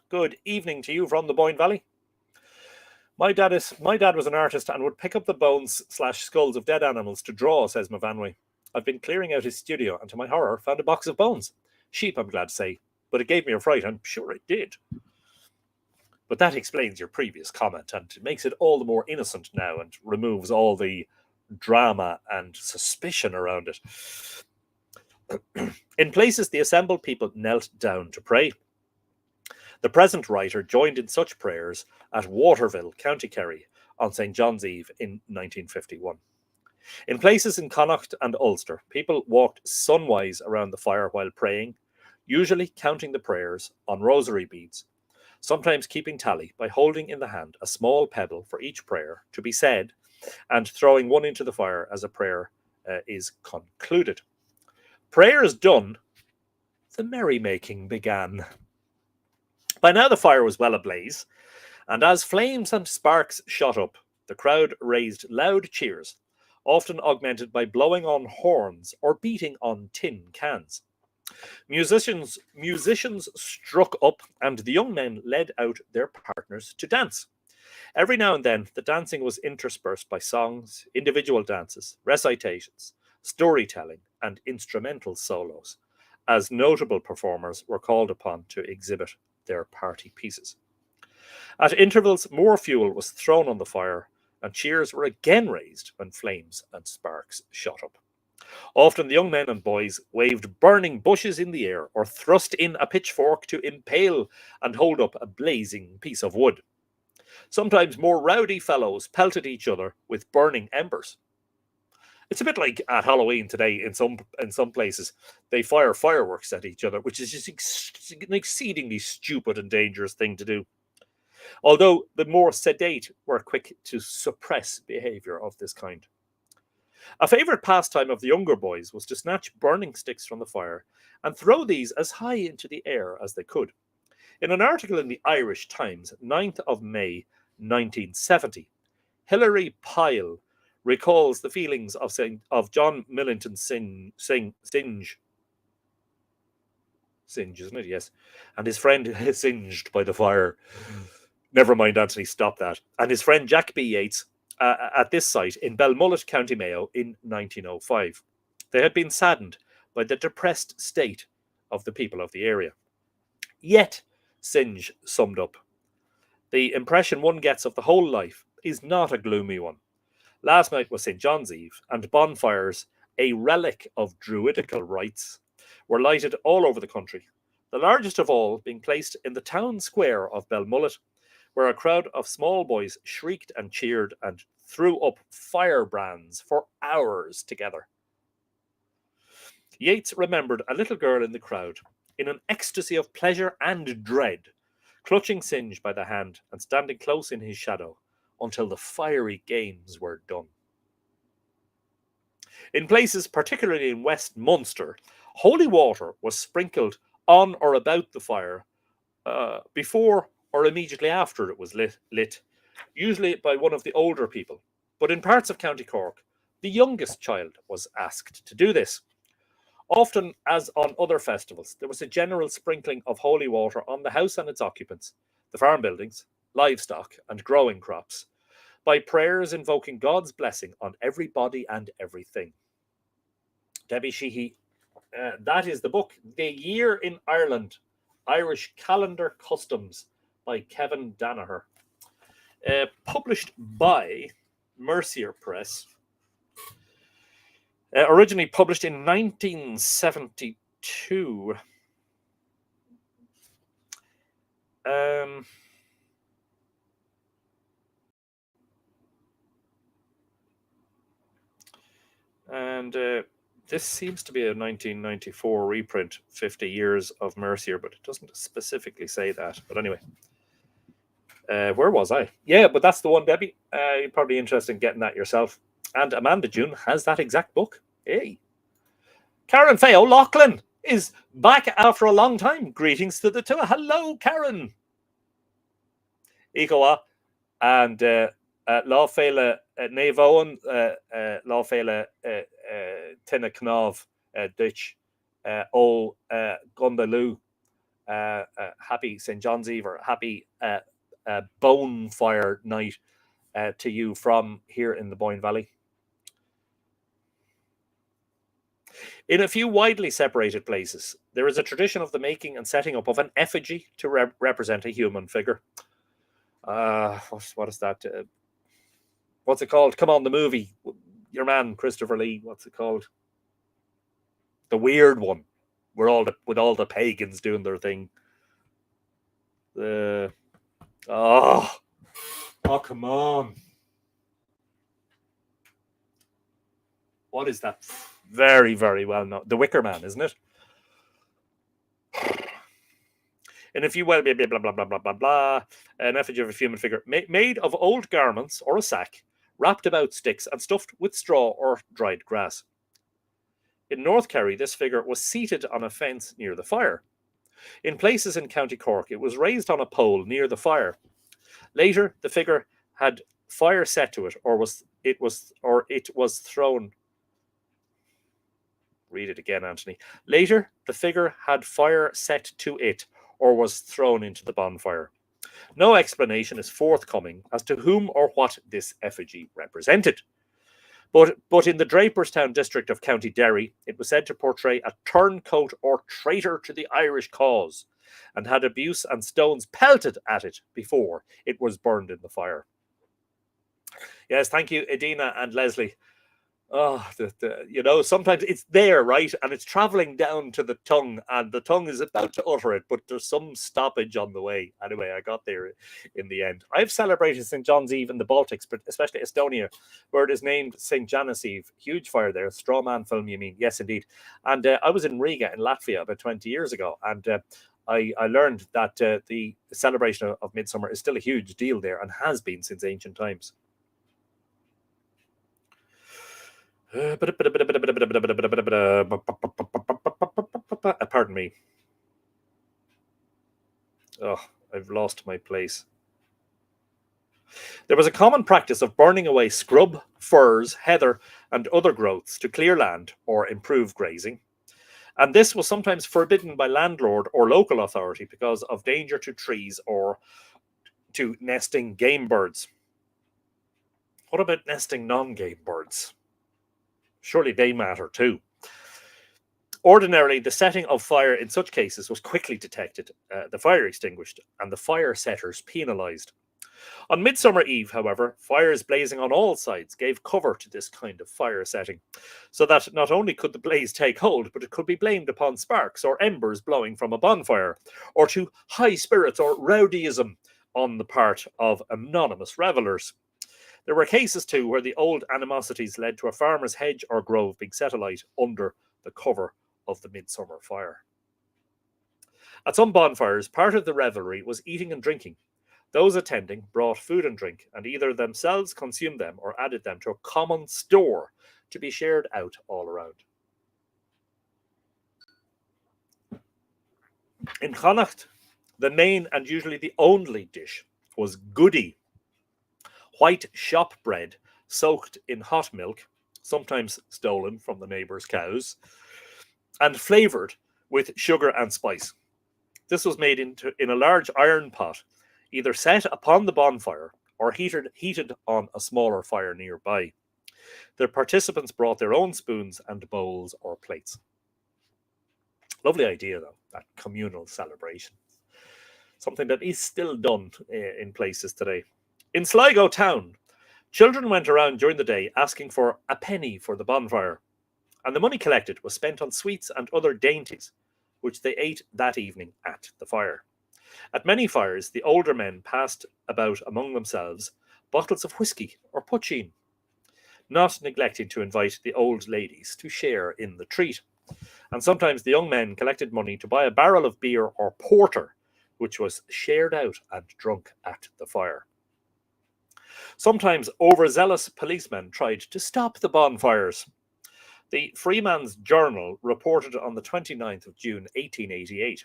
Good evening to you from the Boyne Valley. My dad was an artist and would pick up the bones/skulls of dead animals to draw, says Mavanwy. I've been clearing out his studio and to my horror found a box of bones. Sheep, I'm glad to say, but it gave me a fright. I'm sure it did. But that explains your previous comment and makes it all the more innocent now and removes all the drama and suspicion around it. In places, the assembled people knelt down to pray. The present writer joined in such prayers at Waterville, County Kerry, on St. John's Eve in 1951. In places in Connacht and Ulster, people walked sunwise around the fire while praying, usually counting the prayers on rosary beads, sometimes keeping tally by holding in the hand a small pebble for each prayer to be said and throwing one into the fire as a prayer is concluded. Prayers done, the merrymaking began. By now the fire was well ablaze, and as flames and sparks shot up, the crowd raised loud cheers, often augmented by blowing on horns or beating on tin cans. Musicians struck up, and the young men led out their partners to dance. Every now and then, the dancing was interspersed by songs, individual dances, recitations, storytelling, and instrumental solos, as notable performers were called upon to exhibit their party pieces. At intervals, more fuel was thrown on the fire, and cheers were again raised when flames and sparks shot up. Often the young men and boys waved burning bushes in the air or thrust in a pitchfork to impale and hold up a blazing piece of wood. Sometimes more rowdy fellows pelted each other with burning embers. It's a bit like at Halloween today in some places. They fire fireworks at each other, which is just an exceedingly stupid and dangerous thing to do. Although the more sedate were quick to suppress behaviour of this kind. A favourite pastime of the younger boys was to snatch burning sticks from the fire and throw these as high into the air as they could. In an article in the Irish Times, 9th of May 1970, Hilary Pyle recalls the feelings of John Millington Synge, isn't it? Yes. And his friend singed by the fire. Never mind, Anthony, stop that. And his friend Jack B. Yates at this site in Belmullet, County Mayo in 1905. They had been saddened by the depressed state of the people of the area. Yet, Synge summed up, The impression one gets of the whole life is not a gloomy one. Last night was St. John's Eve, and bonfires, a relic of druidical rites, were lighted all over the country, the largest of all being placed in the town square of Belmullet, where a crowd of small boys shrieked and cheered and threw up firebrands for hours together. Yeats remembered a little girl in the crowd, in an ecstasy of pleasure and dread, clutching Singe by the hand and standing close in his shadow until the fiery games were done. In places, particularly in West Munster, holy water was sprinkled on or about the fire before or immediately after it was lit, usually by one of the older people. But in parts of County Cork, the youngest child was asked to do this. Often, as on other festivals, there was a general sprinkling of holy water on the house and its occupants, the farm buildings, livestock, and growing crops, by prayers invoking God's blessing on every body and everything. Debbie Sheehy, that is the book, The Year in Ireland, Irish Calendar Customs, by Kevin Danaher. Published by Mercier Press. Originally published in 1972. This seems to be a 1994 reprint, 50 years of Mercier, but it doesn't specifically say that. But anyway, where was I? Yeah, but that's the one, Debbie. You're probably interested in getting that yourself. And Amanda June has that exact book. Hey. Karen Faye O'Loughlin is back after a long time. Greetings to the two. Hello, Karen. Ikoa and Lá Féile Naomh Owen, Lá Féile Tina Knov Ditch O Gundaloo. Happy St. John's Eve, or happy bonfire night to you from here in the Boyne Valley. In a few widely separated places, there is a tradition of the making and setting up of an effigy to represent a human figure. What is that? What's it called? Come on, the movie. Your man, Christopher Lee. What's it called? The weird one, where with all the pagans doing their thing. Oh, come on. What is that? Very, very well known. The Wicker Man, isn't it? And if you blah blah blah blah blah blah blah, an effigy of a human figure made of old garments or a sack, wrapped about sticks and stuffed with straw or dried grass. In North Kerry, this figure was seated on a fence near the fire. In places in County Cork, it was raised on a pole near the fire. Later, the figure had fire set to it, or it was thrown. Read it again, Anthony. Later, the figure had fire set to it, or was thrown into the bonfire. No explanation is forthcoming as to whom or what this effigy represented. But in the Draperstown district of County Derry, it was said to portray a turncoat or traitor to the Irish cause, and had abuse and stones pelted at it before it was burned in the fire. Yes, thank you, Edina and Leslie. Oh, sometimes it's there, right? And it's traveling down to the tongue, and the tongue is about to utter it, but there's some stoppage on the way. Anyway, I got there in the end. I've celebrated St. John's Eve in the Baltics, but especially Estonia, where it is named St. Janus Eve. Huge fire there. Straw Man film, you mean? Yes, indeed. And I was in Riga in Latvia about 20 years ago, and I learned that the celebration of midsummer is still a huge deal there, and has been since ancient times. Pardon me. Oh, I've lost my place. There was a common practice of burning away scrub, furze, heather, and other growths to clear land or improve grazing. And this was sometimes forbidden by landlord or local authority because of danger to trees or to nesting game birds. What about nesting non-game birds? Surely they matter too. Ordinarily, the setting of fire in such cases was quickly detected, the fire extinguished, and the fire setters penalised. On Midsummer Eve, however, fires blazing on all sides gave cover to this kind of fire setting, so that not only could the blaze take hold, but it could be blamed upon sparks or embers blowing from a bonfire, or to high spirits or rowdyism on the part of anonymous revellers. There were cases too where the old animosities led to a farmer's hedge or grove being set alight under the cover of the midsummer fire. At some bonfires, part of the revelry was eating and drinking. Those attending brought food and drink, and either themselves consumed them or added them to a common store to be shared out all around. In Connacht, the main and usually the only dish was goody, white shop bread soaked in hot milk, sometimes stolen from the neighbours' cows, and flavoured with sugar and spice. This was made in a large iron pot, either set upon the bonfire or heated on a smaller fire nearby. The participants brought their own spoons and bowls or plates. Lovely idea, though, that communal celebration. Something that is still done in places today. In Sligo town, children went around during the day asking for a penny for the bonfire, and the money collected was spent on sweets and other dainties, which they ate that evening at the fire. At many fires, the older men passed about among themselves bottles of whisky or poitín, not neglecting to invite the old ladies to share in the treat. And sometimes the young men collected money to buy a barrel of beer or porter, which was shared out and drunk at the fire. Sometimes overzealous policemen tried to stop the bonfires. The Freeman's Journal reported on the 29th of June 1888.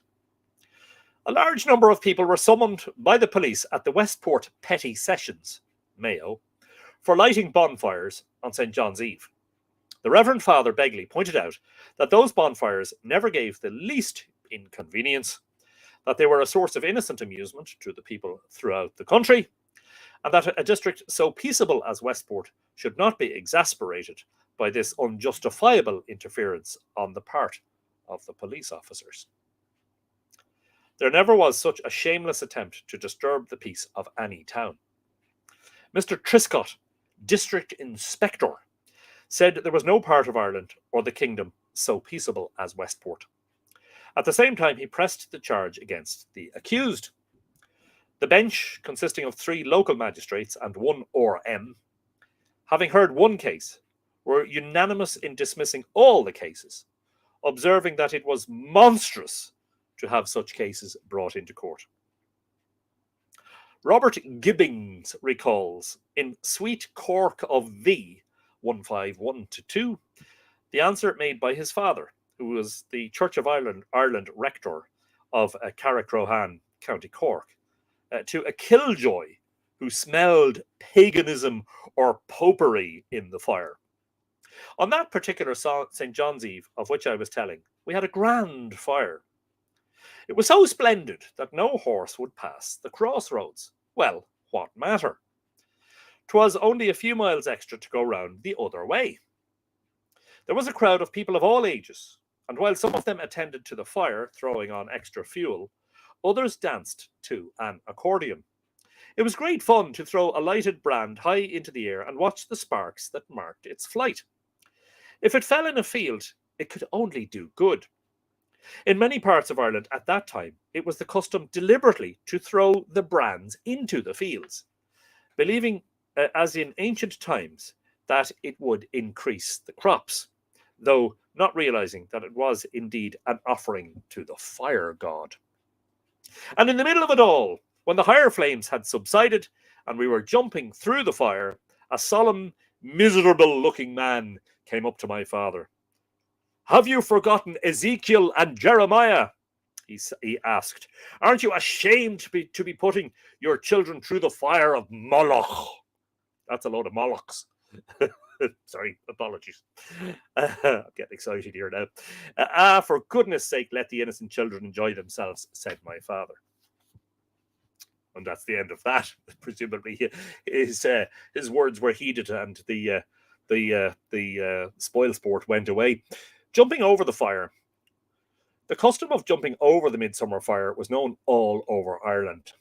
A large number of people were summoned by the police at the Westport Petty Sessions, Mayo, for lighting bonfires on St. John's Eve. The Reverend Father Begley pointed out that those bonfires never gave the least inconvenience, that they were a source of innocent amusement to the people throughout the country, and that a district so peaceable as Westport should not be exasperated by this unjustifiable interference on the part of the police officers. There never was such a shameless attempt to disturb the peace of any town. Mr. Triscott, District Inspector, said there was no part of Ireland or the kingdom so peaceable as Westport. At the same time, he pressed the charge against the accused. The bench, consisting of 3 local magistrates and 1 RM, having heard one case, were unanimous in dismissing all the cases, observing that it was monstrous to have such cases brought into court. Robert Gibbings recalls in Sweet Cork of Thee, 151-2, the answer made by his father, who was the Church of Ireland rector of Carrickrohan, County Cork, to a killjoy who smelled paganism or popery in the fire. On that particular St. John's Eve, of which I was telling, we had a grand fire. It was so splendid that no horse would pass the crossroads. Well, what matter? 'Twas only a few miles extra to go round the other way. There was a crowd of people of all ages, and while some of them attended to the fire, throwing on extra fuel, others danced to an accordion. It was great fun to throw a lighted brand high into the air and watch the sparks that marked its flight. If it fell in a field, it could only do good. In many parts of Ireland at that time, it was the custom deliberately to throw the brands into the fields, believing, as in ancient times, that it would increase the crops, though not realizing that it was indeed an offering to the fire god. And in the middle of it all, when the higher flames had subsided and we were jumping through the fire, a solemn, miserable-looking man came up to my father. "Have you forgotten Ezekiel and Jeremiah?" he asked. "Aren't you ashamed to be putting your children through the fire of Moloch?" That's a load of Molochs. Sorry, apologies. I'm getting excited here now. For goodness sake, let the innocent children enjoy themselves, said my father. And that's the end of that. Presumably his words were heeded and the spoil sport went away. Jumping over the fire. The custom of jumping over the midsummer fire was known all over Ireland.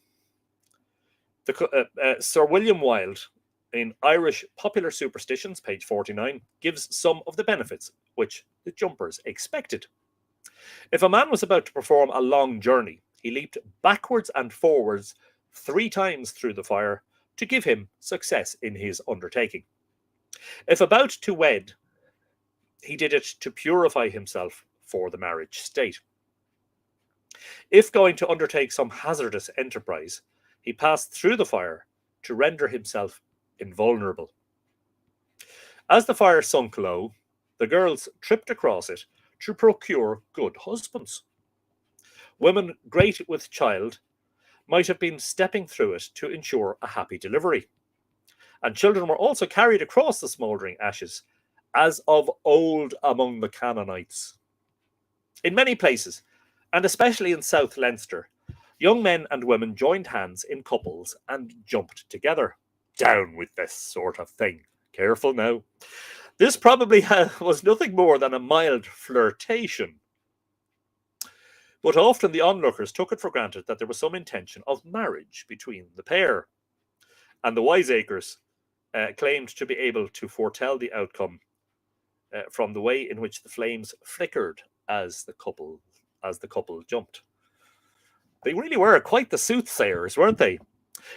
Sir William Wilde, in Irish Popular Superstitions, page 49, gives some of the benefits which the jumpers expected. If a man was about to perform a long journey, he leaped backwards and forwards 3 times through the fire to give him success in his undertaking. If about to wed, he did it to purify himself for the marriage state. If going to undertake some hazardous enterprise, he passed through the fire to render himself invulnerable. As the fire sunk low, the girls tripped across it to procure good husbands. Women great with child might have been stepping through it to ensure a happy delivery. And children were also carried across the smouldering ashes, as of old among the Canaanites. In many places, and especially in South Leinster, young men and women joined hands in couples and jumped together. Down with this sort of thing. Careful now. This probably was nothing more than a mild flirtation. But often the onlookers took it for granted that there was some intention of marriage between the pair. And the wiseacres claimed to be able to foretell the outcome from the way in which the flames flickered as the couple jumped. They really were quite the soothsayers, weren't they?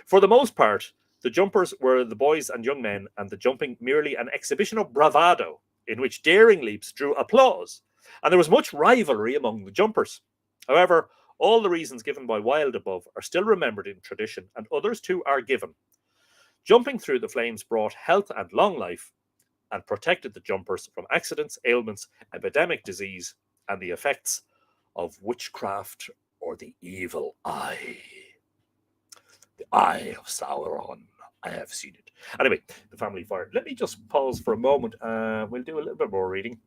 For the most part, the jumpers were the boys and young men, and the jumping merely an exhibition of bravado, in which daring leaps drew applause, and there was much rivalry among the jumpers. However, all the reasons given by Wilde above are still remembered in tradition, and others too are given. Jumping through the flames brought health and long life, and protected the jumpers from accidents, ailments, epidemic disease, and the effects of witchcraft or the evil eye. The eye of Sauron. I have seen it. Anyway, the family fire. Let me just pause for a moment. We'll do a little bit more reading.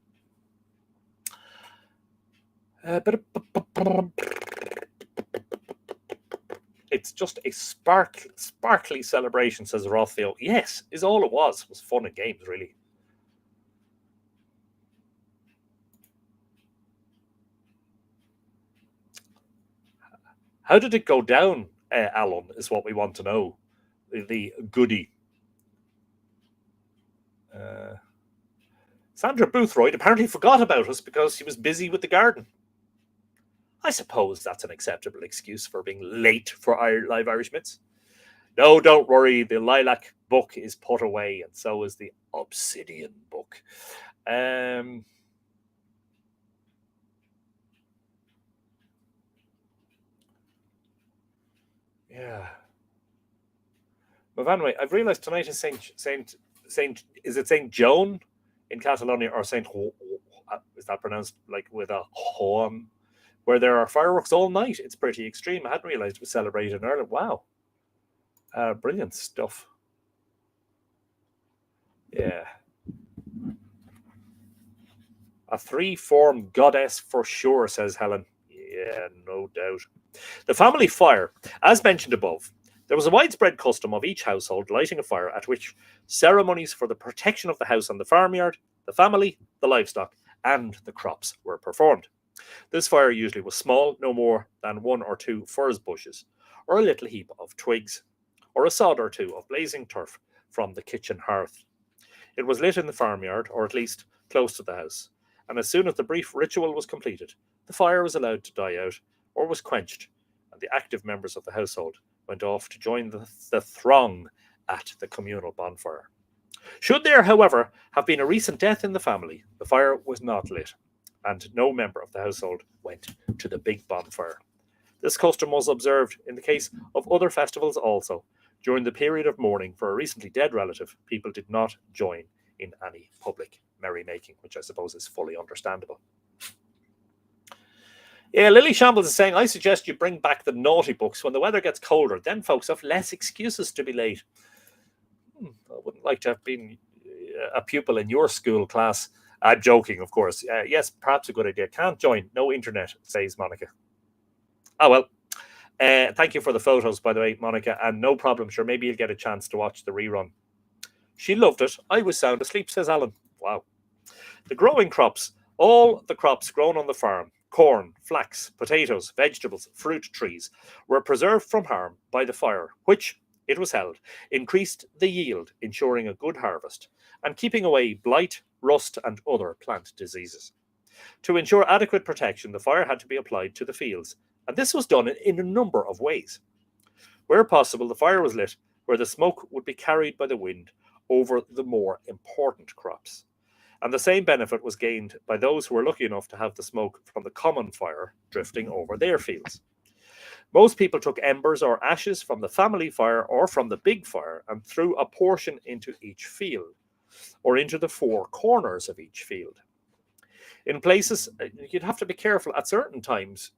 It's just a sparkly celebration, says Rothfield. Yes, is all it was. It was fun and games, really. How did it go down, Alan, is what we want to know. The goodie. Sandra Boothroyd apparently forgot about us because she was busy with the garden. I suppose that's an acceptable excuse for being late for Live Irish Myths. No, don't worry. The lilac book is put away, and so is the obsidian book. Yeah. But anyway, I've realised tonight is Saint Joan in Catalonia, or is that pronounced like with a horn, where there are fireworks all night. It's pretty extreme. I hadn't realised it was celebrated in Ireland. Wow. Brilliant stuff. Yeah. A 3-form goddess for sure, says Helen. Yeah, no doubt. The family fire, as mentioned above, there was a widespread custom of each household lighting a fire at which ceremonies for the protection of the house and the farmyard, the family, the livestock, and the crops were performed. This fire usually was small, no more than 1 or 2 furze bushes, or a little heap of twigs, or a sod or 2 of blazing turf from the kitchen hearth. It was lit in the farmyard, or at least close to the house, and as soon as the brief ritual was completed, the fire was allowed to die out, or was quenched, and the active members of the household went off to join the throng at the communal bonfire. Should there, however, have been a recent death in the family, the fire was not lit, and no member of the household went to the big bonfire. This custom was observed in the case of other festivals also. During the period of mourning for a recently dead relative, people did not join in any public merrymaking, which I suppose is fully understandable. Yeah, Lily Shambles is saying, I suggest you bring back the naughty books when the weather gets colder. Then folks have less excuses to be late. I wouldn't like to have been a pupil in your school class. I'm joking, of course. Yes, perhaps a good idea. Can't join. No internet, says Monica. Oh, well. Thank you for the photos, by the way, Monica. And no problem. Sure, maybe you'll get a chance to watch the rerun. She loved it. I was sound asleep, says Alan. Wow. The growing crops. All the crops grown on the farm, corn, flax, potatoes, vegetables, fruit trees, were preserved from harm by the fire, which, it was held, increased the yield, ensuring a good harvest, and keeping away blight, rust, and other plant diseases. To ensure adequate protection, the fire had to be applied to the fields, and this was done in a number of ways. Where possible, the fire was lit where the smoke would be carried by the wind over the more important crops. And the same benefit was gained by those who were lucky enough to have the smoke from the common fire drifting over their fields. Most people took embers or ashes from the family fire or from the big fire and threw a portion into each field or into the four corners of each field. In places, you'd have to be careful at certain times,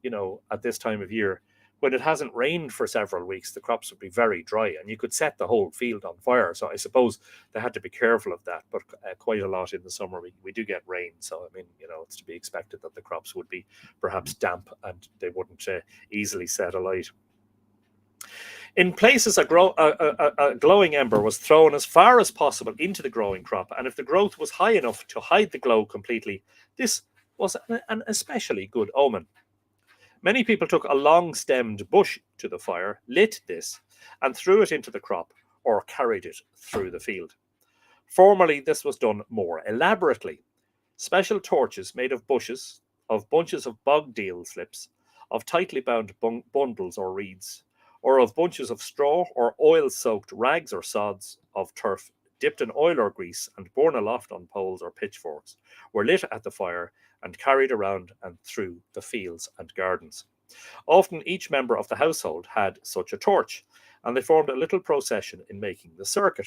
at this time of year, when it hasn't rained for several weeks, the crops would be very dry and you could set the whole field on fire. So I suppose they had to be careful of that. But quite a lot in the summer, we do get rain. So, I mean, it's to be expected that the crops would be perhaps damp and they wouldn't easily set alight. In places, a glowing ember was thrown as far as possible into the growing crop. And if the growth was high enough to hide the glow completely, this was an especially good omen. Many people took a long-stemmed bush to the fire, lit this, and threw it into the crop or carried it through the field. Formerly, this was done more elaborately. Special torches made of bunches of bog deal slips, of tightly bound bundles or reeds, or of bunches of straw or oil-soaked rags or sods of turf, dipped in oil or grease and borne aloft on poles or pitchforks, were lit at the fire and carried around and through the fields and gardens. Often each member of the household had such a torch, and they formed a little procession in making the circuit.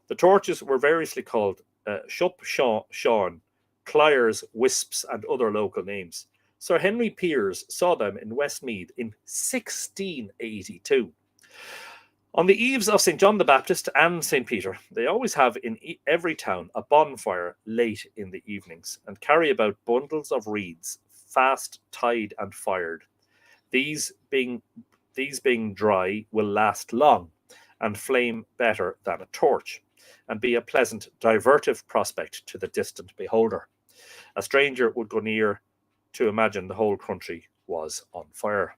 The torches were variously called Shup Sean, Cliers, Wisps, and other local names. Sir Henry Piers saw them in Westmeath in 1682. On the eves of St. John the Baptist and St. Peter, they always have in every town a bonfire late in the evenings and carry about bundles of reeds, fast tied and fired. These being dry will last long and flame better than a torch and be a pleasant divertive prospect to the distant beholder. A stranger would go near to imagine the whole country was on fire.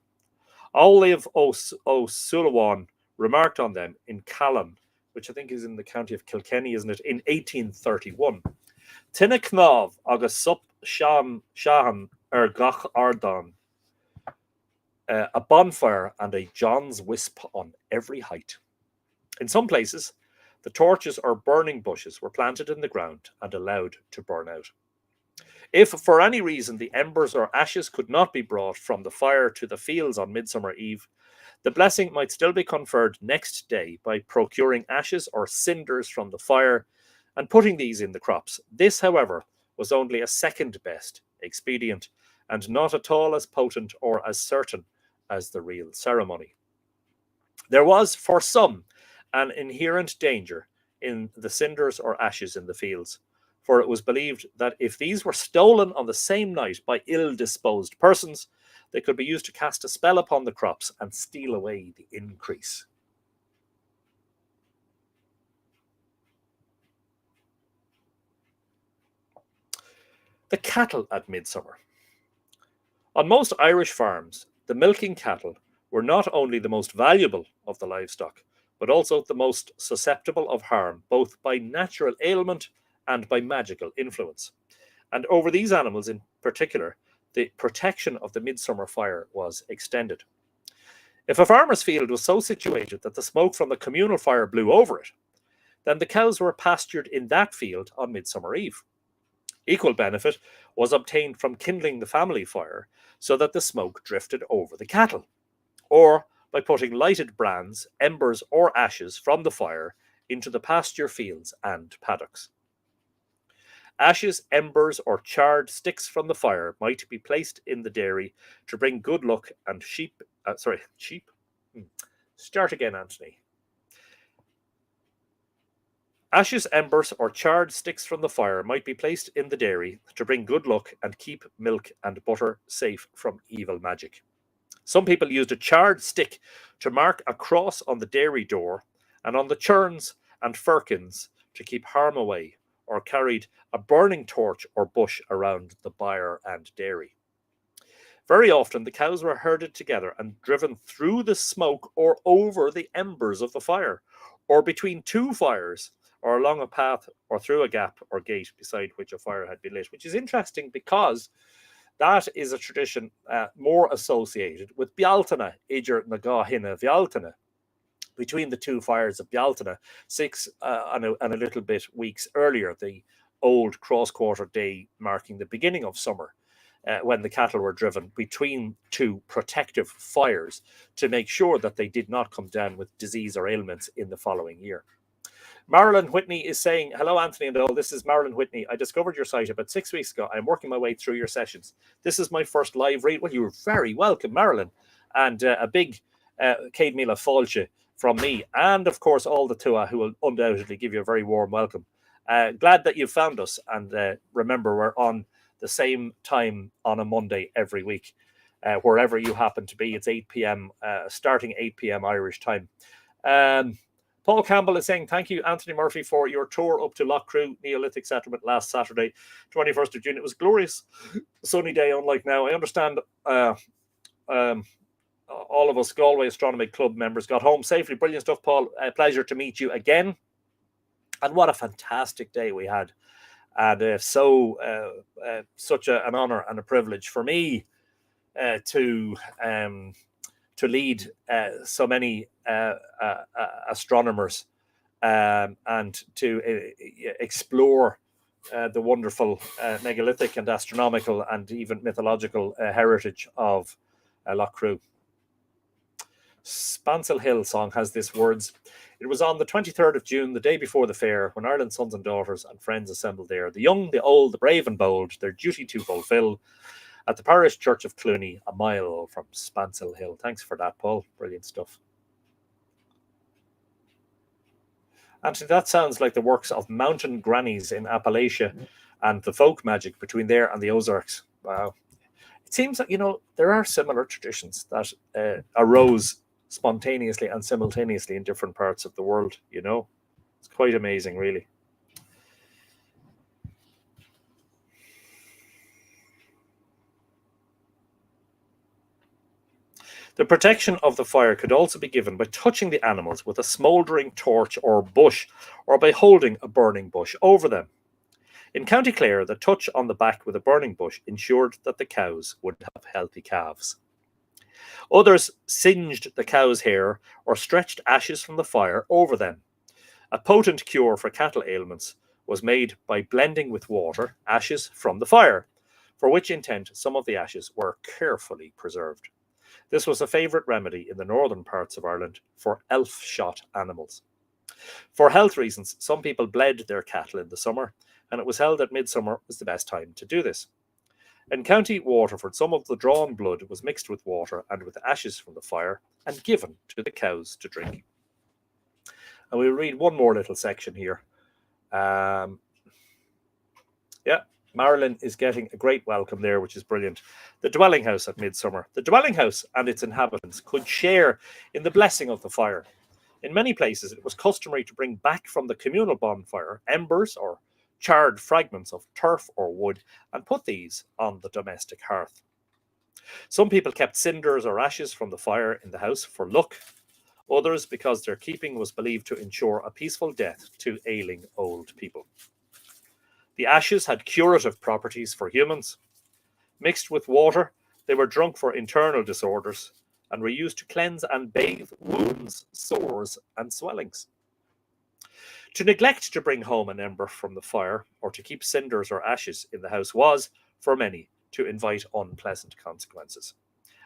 Olive O'Sullivan remarked on them in Callan, which I think is in the county of Kilkenny, isn't it, in 1831. Tinna Knov agus sup Shahan Gach Ardan, a bonfire and a John's wisp on every height. In some places, the torches or burning bushes were planted in the ground and allowed to burn out. If for any reason the embers or ashes could not be brought from the fire to the fields on Midsummer Eve, the blessing might still be conferred next day by procuring ashes or cinders from the fire and putting these in the crops. This, however, was only a second best expedient and not at all as potent or as certain as the real ceremony. There was, for some, an inherent danger in the cinders or ashes in the fields, for it was believed that if these were stolen on the same night by ill-disposed persons, they could be used to cast a spell upon the crops and steal away the increase. The cattle at midsummer. On most Irish farms, the milking cattle were not only the most valuable of the livestock, but also the most susceptible of harm, both by natural ailment and by magical influence. And over these animals in particular, the protection of the midsummer fire was extended. If a farmer's field was so situated that the smoke from the communal fire blew over it, then the cows were pastured in that field on Midsummer Eve. Equal benefit was obtained from kindling the family fire so that the smoke drifted over the cattle, or by putting lighted brands, embers, or ashes from the fire into the pasture fields and paddocks. Ashes, embers, or charred sticks from the fire might be placed in the dairy to bring good luck and Start again, Anthony. Ashes, embers, or charred sticks from the fire might be placed in the dairy to bring good luck and keep milk and butter safe from evil magic. Some people used a charred stick to mark a cross on the dairy door and on the churns and firkins to keep harm away, or carried a burning torch or bush around the byre and dairy. Very often, the cows were herded together and driven through the smoke or over the embers of the fire, or between two fires, or along a path, or through a gap or gate beside which a fire had been lit, which is interesting because that is a tradition more associated with Bealtaine, Idir na Gáhinna Bealtaine, between the two fires of Bealtaine, six and a little bit weeks earlier, the old cross-quarter day marking the beginning of summer, when the cattle were driven between two protective fires to make sure that they did not come down with disease or ailments in the following year. Marilyn Whitney is saying, hello, Anthony and all. This is Marilyn Whitney. I discovered your site about 6 weeks ago. I'm working my way through your sessions. This is my first live read. Well, you're very welcome, Marilyn. And a big Céad Míle Fáilte from me. And, of course, all the Tua who will undoubtedly give you a very warm welcome. Glad that you found us. And remember, we're on the same time on a Monday every week. Wherever you happen to be, it's 8 p.m., starting 8 p.m. Irish time. Paul Campbell is saying, thank you, Anthony Murphy, for your tour up to Lough Crew Neolithic Settlement last Saturday, 21st of June. It was a glorious sunny day, unlike now. I understand all of us Galway Astronomy Club members got home safely. Brilliant stuff, Paul. A pleasure to meet you again. And what a fantastic day we had. And such an honour and a privilege for me to lead so many astronomers and to explore the wonderful megalithic and astronomical and even mythological heritage of Lough Crew. Spancel Hill song has this words. It was on the 23rd of June, the day before the fair, when Ireland's sons and daughters and friends assembled there, the young, the old, the brave and bold, their duty to fulfil, at the parish church of Clooney, a mile from Spancel Hill. Thanks for that, Paul. Brilliant stuff. Anthony, that sounds like the works of mountain grannies in Appalachia and the folk magic between there and the Ozarks. Wow. It seems that, there are similar traditions that arose spontaneously and simultaneously in different parts of the world, It's quite amazing, really. The protection of the fire could also be given by touching the animals with a smouldering torch or bush, or by holding a burning bush over them. In County Clare, the touch on the back with a burning bush ensured that the cows would have healthy calves. Others singed the cow's hair or stretched ashes from the fire over them. A potent cure for cattle ailments was made by blending with water ashes from the fire, for which intent some of the ashes were carefully preserved. This was a favourite remedy in the northern parts of Ireland for elf-shot animals. For health reasons, some people bled their cattle in the summer, and it was held that midsummer was the best time to do this. In County Waterford, some of the drawn blood was mixed with water and with ashes from the fire and given to the cows to drink. And we'll read one more little section here. Marilyn is getting a great welcome there, which is brilliant. The dwelling house at midsummer. The dwelling house and its inhabitants could share in the blessing of the fire. In many places, it was customary to bring back from the communal bonfire embers or charred fragments of turf or wood and put these on the domestic hearth. Some people kept cinders or ashes from the fire in the house for luck. Others because their keeping was believed to ensure a peaceful death to ailing old people. The ashes had curative properties for humans. Mixed with water, they were drunk for internal disorders and were used to cleanse and bathe wounds, sores, and swellings. To neglect to bring home an ember from the fire or to keep cinders or ashes in the house was, for many, to invite unpleasant consequences,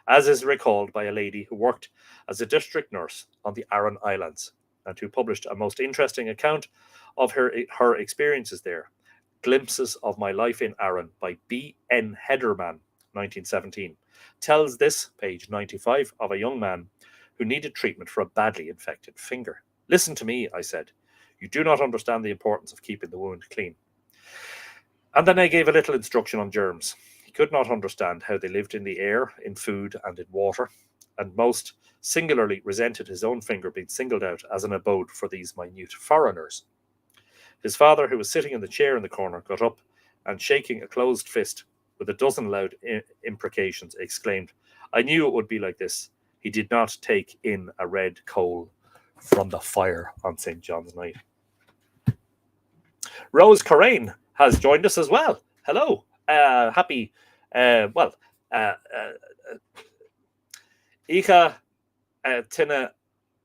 as is recalled by a lady who worked as a district nurse on the Aran Islands and who published a most interesting account of her experiences there. Glimpses of My Life in Aran by B.N. Hederman, 1917, tells this, page 95, of a young man who needed treatment for a badly infected finger. Listen to me, I said. You do not understand the importance of keeping the wound clean. And then I gave a little instruction on germs. He could not understand how they lived in the air, in food, and in water, and most singularly resented his own finger being singled out as an abode for these minute foreigners. His father, who was sitting in the chair in the corner, got up and, shaking a closed fist, with a dozen loud imprecations, exclaimed, "I knew it would be like this. He did not take in a red coal from the fire on St. John's night." Rose Corain has joined us as well. Hello. Happy, Icha Tina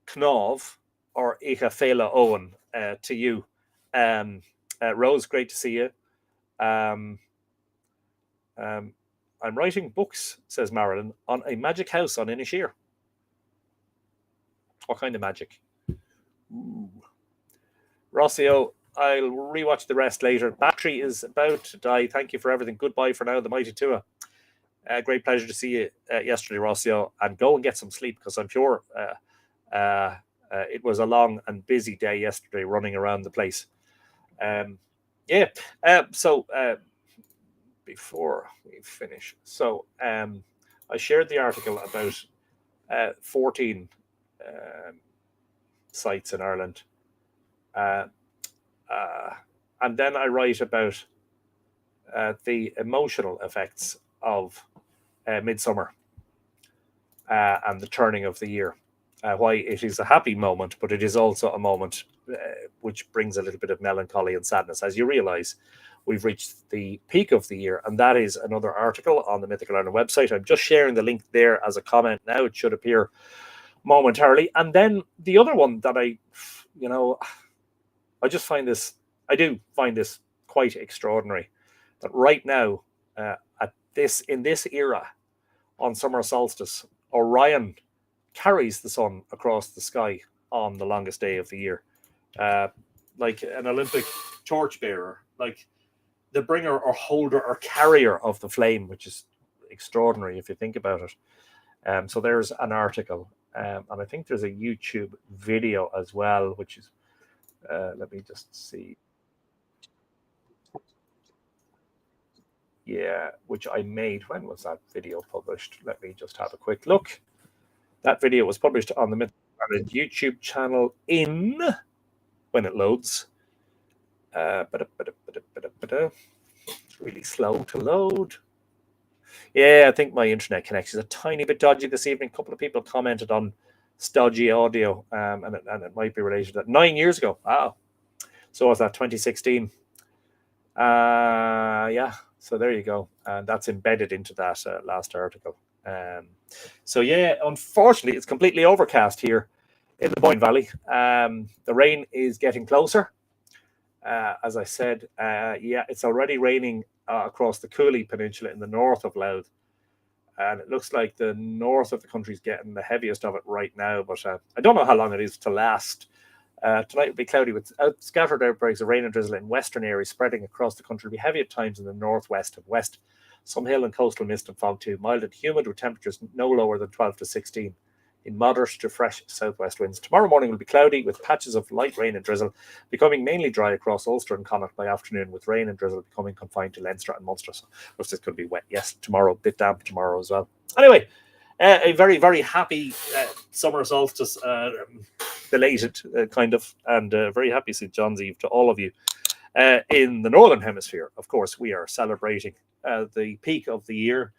Knov or Icha Fela Owen to you. Rose, great to see you. I'm writing books, says Marilyn, on a magic house on Inisheer. What kind of magic? Ooh. Rossio, I'll rewatch the rest later. Battery is about to die. Thank you for everything. Goodbye for now, the mighty Tua. Great pleasure to see you yesterday, Rossio. And go and get some sleep, because I'm sure it was a long and busy day yesterday running around the place. So before we finish, so I shared the article about 14 sites in Ireland, and then I write about the emotional effects of midsummer and the turning of the year. Why it is a happy moment, but it is also a moment which brings a little bit of melancholy and sadness, as you realize we've reached the peak of the year. And that is another article on the Mythical Ireland website. I'm just sharing the link there as a comment now. It should appear momentarily. And then the other one that I just find this, I do find this quite extraordinary, that right now, in this era, on summer solstice, Orion carries the sun across the sky on the longest day of the year, like an Olympic torchbearer, like the bringer or holder or carrier of the flame, which is extraordinary if you think about it. So there's an article, and I think there's a YouTube video as well, which is, let me just see. Yeah, which I made. When was that video published? Let me just have a quick look. That video was published on the Mythical Ireland YouTube channel when it loads. It's really slow to load. Yeah, I think my internet connection is a tiny bit dodgy this evening. A couple of people commented on stodgy audio, and it might be related to that. 9 years ago. Wow. So was that 2016? Yeah. So there you go. And that's embedded into that last article. So yeah, unfortunately, it's completely overcast here in the Boyne Valley. The rain is getting closer. As I said, it's already raining across the Cooley Peninsula in the north of Louth. And it looks like the north of the country is getting the heaviest of it right now. But I don't know how long it is to last. Tonight will be cloudy with scattered outbreaks of rain and drizzle in western areas spreading across the country. It'll be heavy at times in the northwest and west. Some hill and coastal mist and fog too. Mild and humid with temperatures no lower than 12 to 16 in moderate to fresh southwest winds. Tomorrow morning will be cloudy with patches of light rain and drizzle, becoming mainly dry across Ulster and Connacht by afternoon, with rain and drizzle becoming confined to Leinster and Munster. So this could be wet. Yes, tomorrow, a bit damp tomorrow as well. Anyway, a very, very happy summer solstice, belated kind of, and very happy St. John's Eve to all of you. In the Northern Hemisphere, of course, we are celebrating the peak of the year.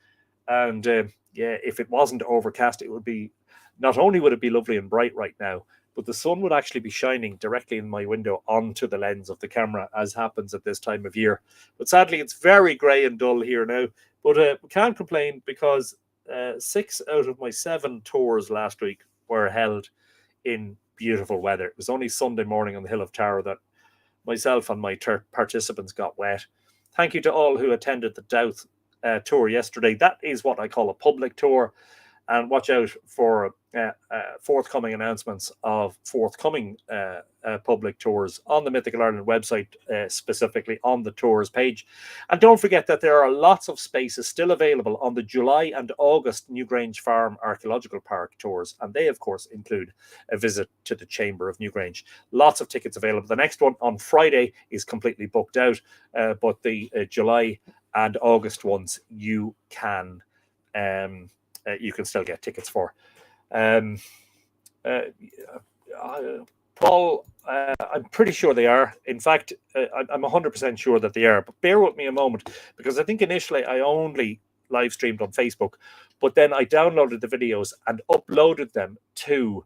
And if it wasn't overcast, it would be, not only would it be lovely and bright right now, but the sun would actually be shining directly in my window onto the lens of the camera, as happens at this time of year. But sadly, it's very grey and dull here now. But we can't complain, because 6 out of my 7 tours last week were held in beautiful weather. It was only Sunday morning on the Hill of Tara that myself and my participants got wet. Thank you to all who attended the Dowth tour yesterday. That is what I call a public tour. And watch out for forthcoming announcements of forthcoming public tours on the Mythical Ireland website, specifically on the tours page. And don't forget that there are lots of spaces still available on the July and August Newgrange Farm Archaeological Park tours. And they, of course, include a visit to the Chamber of Newgrange. Lots of tickets available. The next one on Friday is completely booked out, but the July and August ones you can still get tickets for. Paul, I'm pretty sure they are. In fact, I'm 100% sure that they are. But bear with me a moment, because I think initially I only live streamed on Facebook, but then I downloaded the videos and uploaded them to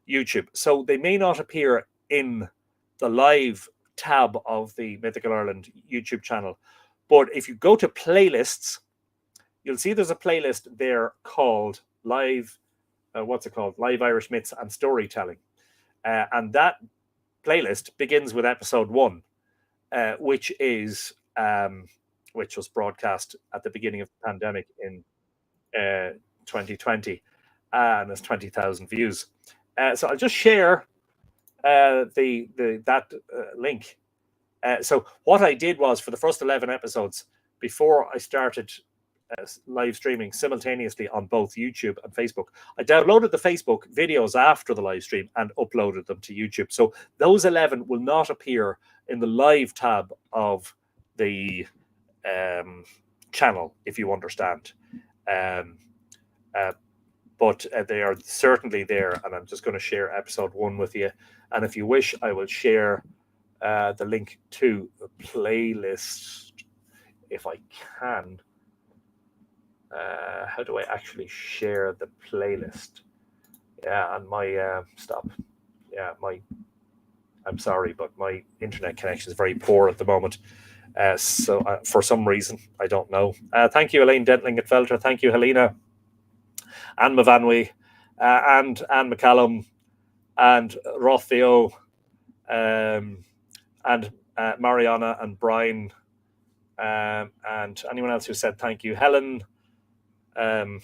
YouTube. So they may not appear in the live tab of the Mythical Ireland YouTube channel. But if you go to playlists, you'll see there's a playlist there called Live, what's it called? Live Irish Myths and Storytelling. And that playlist begins with episode 1, which was broadcast at the beginning of the pandemic in 2020, and has 20,000 views. So I'll just share that link. So what I did was, for the first 11 episodes, before I started live streaming simultaneously on both YouTube and Facebook, I downloaded the Facebook videos after the live stream and uploaded them to YouTube. So those 11 will not appear in the live tab of the channel, if you understand. But they are certainly there, and I'm just going to share episode 1 with you. And if you wish, I will share the link to the playlist if I can. How do I actually share the playlist? Yeah, and my stop. Yeah, I'm sorry, but my internet connection is very poor at the moment. So for some reason, I don't know. Thank you, Elaine Dentling at Felter. Thank you, Helena, and Mavanwi, and Anne McCallum, and Rothio, and Mariana, and Brian, and anyone else who said thank you. Helen, and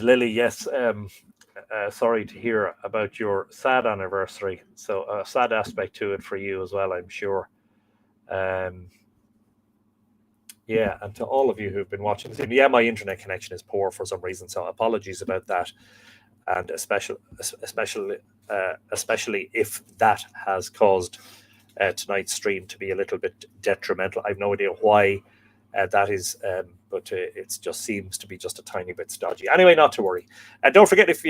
Lily, yes. Sorry to hear about your sad anniversary. So a sad aspect to it for you as well, I'm sure. Yeah, and to all of you who've been watching, yeah, my internet connection is poor for some reason, so apologies about that, and especially if that has caused tonight's stream to be a little bit detrimental. I have no idea why that is, but it just seems to be just a tiny bit stodgy. Anyway, not to worry. Don't forget, if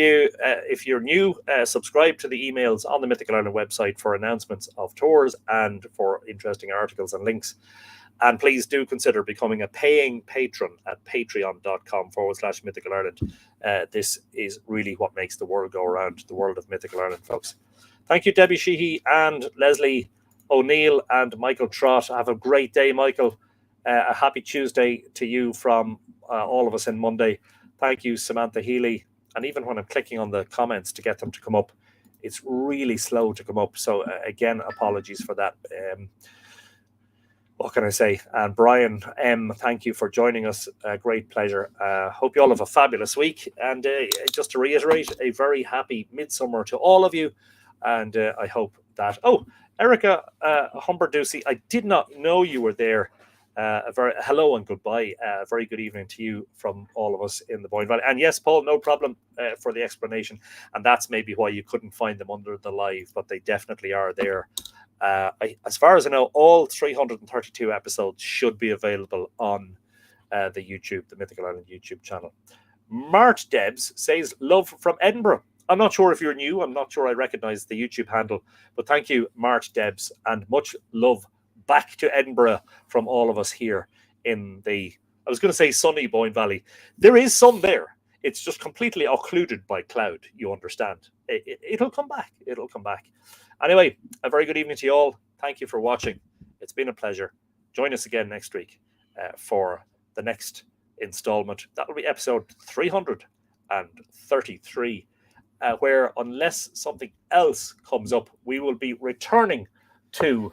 you're new, subscribe to the emails on the Mythical Ireland website for announcements of tours and for interesting articles and links. And please do consider becoming a paying patron at patreon.com/Mythical Ireland. This is really what makes the world go around, the world of Mythical Ireland, folks. Thank you, Debbie Sheehy and Leslie O'Neill and Michael Trott. Have a great day, Michael. A happy Tuesday to you from all of us in Monday. Thank you, Samantha Healy. And even when I'm clicking on the comments to get them to come up, it's really slow to come up. So again, apologies for that. What can I say? And Brian M., thank you for joining us. Great pleasure. Hope you all have a fabulous week. And just to reiterate, a very happy midsummer to all of you. And I hope that... Oh, Erica Humberducey, I did not know you were there. Hello and goodbye. Very good evening to you from all of us in the Boyne Valley. And yes, Paul, no problem for the explanation. And that's maybe why you couldn't find them under the live, but they definitely are there. As far as I know, all 332 episodes should be available on the Mythical Ireland YouTube channel. Mart Debs says, love from Edinburgh. I'm not sure if you're new. I'm not sure I recognize the YouTube handle, but thank you, Mart Debs, and much love back to Edinburgh from all of us here in the, I was going to say sunny Boyne Valley. There is sun there. It's just completely occluded by cloud, you understand. It'll come back. It'll come back. Anyway, a very good evening to you all. Thank you for watching. It's been a pleasure. Join us again next week for the next installment. That will be episode 333, where, unless something else comes up, we will be returning to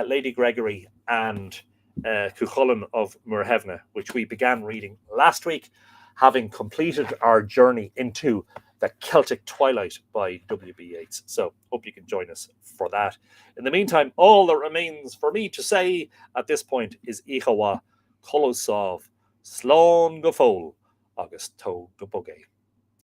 Lady Gregory and Cuchulainn of Muirhevna, which we began reading last week, having completed our journey into The Celtic Twilight by W.B. Yeats. So hope you can join us for that. In the meantime, all that remains for me to say at this point is Ichawa, Kolosov, Slán go fóill, agus tó go bogé.